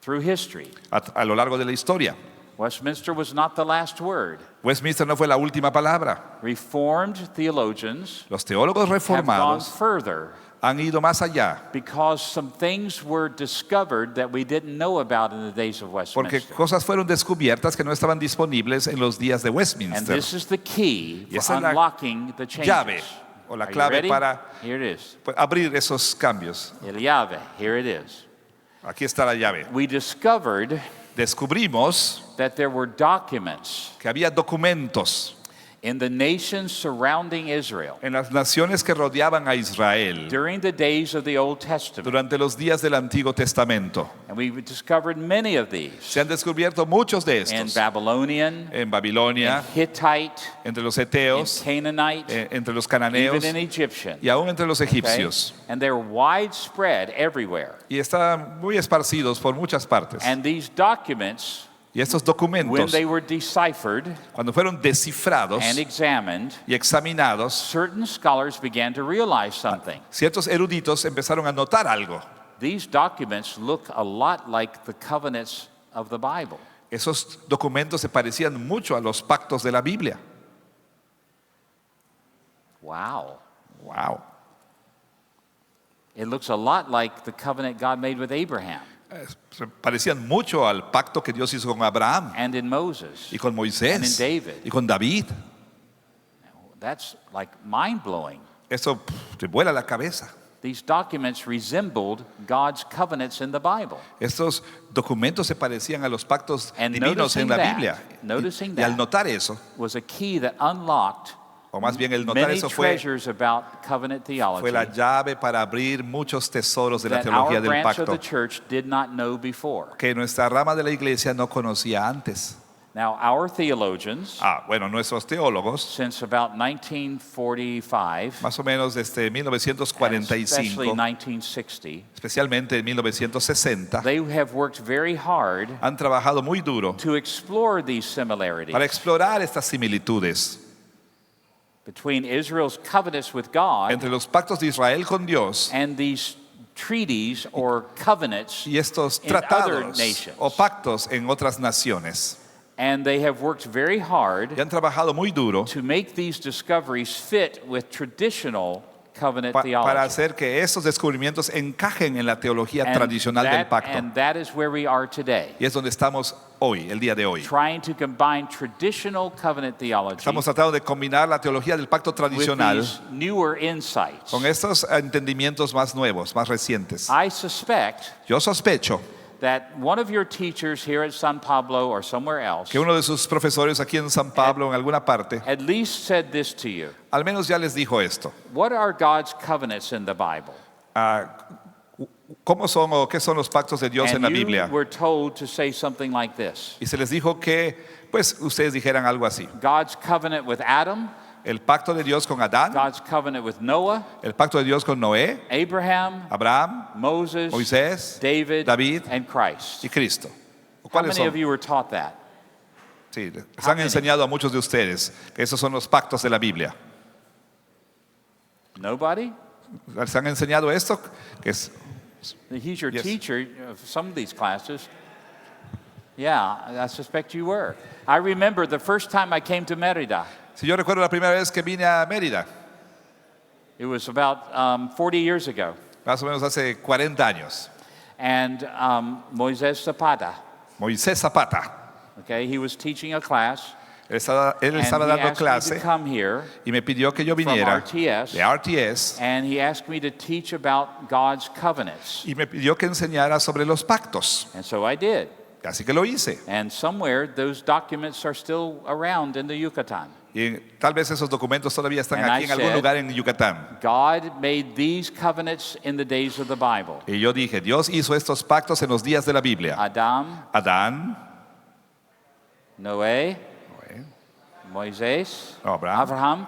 [SPEAKER 2] through history.
[SPEAKER 1] a lo largo de la historia.
[SPEAKER 2] Westminster was not the last word.
[SPEAKER 1] Westminster no fue la última palabra.
[SPEAKER 2] Reformed theologians
[SPEAKER 1] Los teólogos
[SPEAKER 2] have gone
[SPEAKER 1] reformados
[SPEAKER 2] further
[SPEAKER 1] han ido más allá
[SPEAKER 2] because some things were discovered that we didn't know about in the days of
[SPEAKER 1] porque
[SPEAKER 2] Westminster.
[SPEAKER 1] cosas fueron descubiertas que no estaban disponibles en los días de
[SPEAKER 2] And
[SPEAKER 1] Westminster.
[SPEAKER 2] this is the key
[SPEAKER 1] Y
[SPEAKER 2] for
[SPEAKER 1] esa es la
[SPEAKER 2] unlocking the changes.
[SPEAKER 1] llave o la
[SPEAKER 2] Are you
[SPEAKER 1] clave
[SPEAKER 2] ready?
[SPEAKER 1] para
[SPEAKER 2] Here it is.
[SPEAKER 1] abrir esos cambios.
[SPEAKER 2] El llave. Here it is.
[SPEAKER 1] Aquí está la llave.
[SPEAKER 2] We discovered
[SPEAKER 1] Descubrimos
[SPEAKER 2] that there were documents
[SPEAKER 1] que había documentos
[SPEAKER 2] in the nations surrounding Israel
[SPEAKER 1] en las naciones que rodeaban a Israel
[SPEAKER 2] during the days of the Old Testament.
[SPEAKER 1] durante los días del Antiguo Testamento.
[SPEAKER 2] And we discovered many of these
[SPEAKER 1] Se han descubierto muchos de
[SPEAKER 2] in
[SPEAKER 1] estos
[SPEAKER 2] Babylonian,
[SPEAKER 1] en Babilonia,
[SPEAKER 2] in Hittite,
[SPEAKER 1] entre los
[SPEAKER 2] in
[SPEAKER 1] eteos,
[SPEAKER 2] Canaanite,
[SPEAKER 1] entre los cananeos
[SPEAKER 2] even in Egyptian.
[SPEAKER 1] y aún entre los
[SPEAKER 2] Okay?
[SPEAKER 1] egipcios.
[SPEAKER 2] And they're widespread everywhere.
[SPEAKER 1] Y están muy esparcidos por muchas partes.
[SPEAKER 2] And these documents,
[SPEAKER 1] Y estos
[SPEAKER 2] when
[SPEAKER 1] documentos,
[SPEAKER 2] they were deciphered
[SPEAKER 1] cuando fueron descifrados
[SPEAKER 2] and examined,
[SPEAKER 1] y examinados,
[SPEAKER 2] certain scholars began to realize something.
[SPEAKER 1] ciertos eruditos empezaron a notar algo.
[SPEAKER 2] These documents look a lot like the covenants of the Bible.
[SPEAKER 1] Esos documentos se parecían mucho a los pactos de la Biblia.
[SPEAKER 2] Wow.
[SPEAKER 1] Wow.
[SPEAKER 2] It looks a lot like the covenant God made with Abraham
[SPEAKER 1] Se parecían mucho al pacto que Dios hizo con Abraham
[SPEAKER 2] and in Moses.
[SPEAKER 1] y con
[SPEAKER 2] And in
[SPEAKER 1] Moisés
[SPEAKER 2] David.
[SPEAKER 1] y con David.
[SPEAKER 2] That's like mind-blowing.
[SPEAKER 1] Eso te vuela la cabeza.
[SPEAKER 2] These documents resembled God's covenants in the Bible.
[SPEAKER 1] Estos documentos se parecían a los pactos
[SPEAKER 2] And
[SPEAKER 1] divinos en la
[SPEAKER 2] noticing
[SPEAKER 1] Biblia.
[SPEAKER 2] that, noticing
[SPEAKER 1] Y al
[SPEAKER 2] that.
[SPEAKER 1] notar eso,
[SPEAKER 2] Was a key that unlocked
[SPEAKER 1] o más bien el notar
[SPEAKER 2] many
[SPEAKER 1] eso fue
[SPEAKER 2] treasures about covenant theology
[SPEAKER 1] la llave para abrir muchos tesoros de la
[SPEAKER 2] that
[SPEAKER 1] teología
[SPEAKER 2] our
[SPEAKER 1] del
[SPEAKER 2] branch of
[SPEAKER 1] pacto
[SPEAKER 2] the church did not know before.
[SPEAKER 1] que nuestra rama de la iglesia no conocía antes.
[SPEAKER 2] Now, our theologians,
[SPEAKER 1] Bueno, nuestros teólogos,
[SPEAKER 2] since about 1945,
[SPEAKER 1] más o menos desde
[SPEAKER 2] and especially
[SPEAKER 1] 1945,
[SPEAKER 2] 1960,
[SPEAKER 1] especialmente en 1960,
[SPEAKER 2] they have worked very hard
[SPEAKER 1] han trabajado muy duro
[SPEAKER 2] to explore these similarities.
[SPEAKER 1] para explorar estas similitudes.
[SPEAKER 2] between Israel's covenants with God
[SPEAKER 1] entre los pactos de Israel con Dios
[SPEAKER 2] and these treaties or covenants
[SPEAKER 1] y estos
[SPEAKER 2] in other
[SPEAKER 1] tratados
[SPEAKER 2] nations.
[SPEAKER 1] o pactos en otras naciones.
[SPEAKER 2] And they have worked very hard
[SPEAKER 1] Y han trabajado muy duro
[SPEAKER 2] to make these discoveries fit with traditional covenant
[SPEAKER 1] para
[SPEAKER 2] theology.
[SPEAKER 1] hacer que estos descubrimientos encajen en la teología tradicional del pacto.
[SPEAKER 2] And that is where we are today,
[SPEAKER 1] Y es donde estamos hoy, el día de hoy.
[SPEAKER 2] trying to combine traditional covenant theology
[SPEAKER 1] Estamos tratando de combinar la teología del pacto
[SPEAKER 2] with
[SPEAKER 1] tradicional
[SPEAKER 2] these newer insights.
[SPEAKER 1] con estos entendimientos más nuevos, más recientes.
[SPEAKER 2] I suspect
[SPEAKER 1] Yo sospecho
[SPEAKER 2] that one of your teachers here at San Pablo or somewhere else
[SPEAKER 1] que uno de sus profesores aquí en San Pablo, en alguna parte,
[SPEAKER 2] at least said this to you.
[SPEAKER 1] al menos ya les dijo esto.
[SPEAKER 2] What are God's covenants in the Bible?
[SPEAKER 1] ¿Cómo son o qué son los pactos de Dios en la
[SPEAKER 2] And you
[SPEAKER 1] Biblia?
[SPEAKER 2] were told to say something like this.
[SPEAKER 1] Y se les dijo que, pues, ustedes dijeran algo así.
[SPEAKER 2] God's covenant with Adam,
[SPEAKER 1] El pacto de Dios con Adán,
[SPEAKER 2] God's covenant with Noah,
[SPEAKER 1] el pacto de Dios con Noé,
[SPEAKER 2] Abraham,
[SPEAKER 1] Abraham,
[SPEAKER 2] Moses,
[SPEAKER 1] Moisés,
[SPEAKER 2] David, and Christ.
[SPEAKER 1] y Cristo.
[SPEAKER 2] How
[SPEAKER 1] ¿Cuáles
[SPEAKER 2] many of
[SPEAKER 1] son?
[SPEAKER 2] you were taught that?
[SPEAKER 1] Sí, les
[SPEAKER 2] How
[SPEAKER 1] han
[SPEAKER 2] many?
[SPEAKER 1] enseñado a muchos de ustedes que esos son los pactos de la Biblia.
[SPEAKER 2] Nobody?
[SPEAKER 1] ¿Les han enseñado esto? Que es,
[SPEAKER 2] He's your
[SPEAKER 1] Yes.
[SPEAKER 2] teacher of some of these classes. Yeah, I suspect you were. I remember the first time I came to Merida.
[SPEAKER 1] si yo recuerdo la primera vez que vine a Mérida,
[SPEAKER 2] It was about 40 years ago.
[SPEAKER 1] más o menos hace 40 años,
[SPEAKER 2] And Moisés Zapata,
[SPEAKER 1] Moisés Zapata,
[SPEAKER 2] okay, he was teaching a class.
[SPEAKER 1] él estaba
[SPEAKER 2] And he
[SPEAKER 1] dando
[SPEAKER 2] asked me to
[SPEAKER 1] clase
[SPEAKER 2] come here.
[SPEAKER 1] y me pidió que yo
[SPEAKER 2] From
[SPEAKER 1] viniera
[SPEAKER 2] RTS.
[SPEAKER 1] de RTS
[SPEAKER 2] And he asked me to teach about God's covenants.
[SPEAKER 1] y me pidió que enseñara sobre los pactos.
[SPEAKER 2] And so I did.
[SPEAKER 1] Así que lo hice.
[SPEAKER 2] And somewhere those documents are still around in the Yucatan.
[SPEAKER 1] Y tal vez esos documentos todavía están
[SPEAKER 2] And
[SPEAKER 1] aquí
[SPEAKER 2] I
[SPEAKER 1] en algún
[SPEAKER 2] said,
[SPEAKER 1] lugar en Yucatán.
[SPEAKER 2] God made these covenants in the days of the Bible.
[SPEAKER 1] Y yo dije, Dios hizo estos pactos en los días de la Biblia.
[SPEAKER 2] Adam,
[SPEAKER 1] Adán,
[SPEAKER 2] Noé, Moisés,
[SPEAKER 1] Abraham,
[SPEAKER 2] Abraham,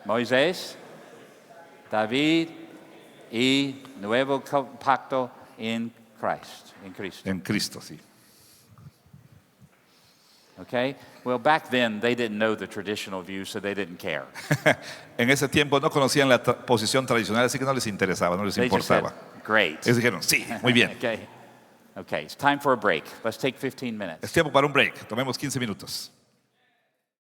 [SPEAKER 2] Moisés, David y nuevo pacto en Cristo.
[SPEAKER 1] en Cristo, sí.
[SPEAKER 2] Okay? Well, back then they didn't know the traditional view, so they didn't care.
[SPEAKER 1] En ese tiempo no conocían la posición tradicional, así que no les interesaba, no les
[SPEAKER 2] They just said,
[SPEAKER 1] importaba.
[SPEAKER 2] great.
[SPEAKER 1] Ellos dijeron, sí, muy bien.
[SPEAKER 2] Okay. Okay, it's time for a break. Let's take 15 minutes.
[SPEAKER 1] Es tiempo para un break. Tomemos 15 minutos.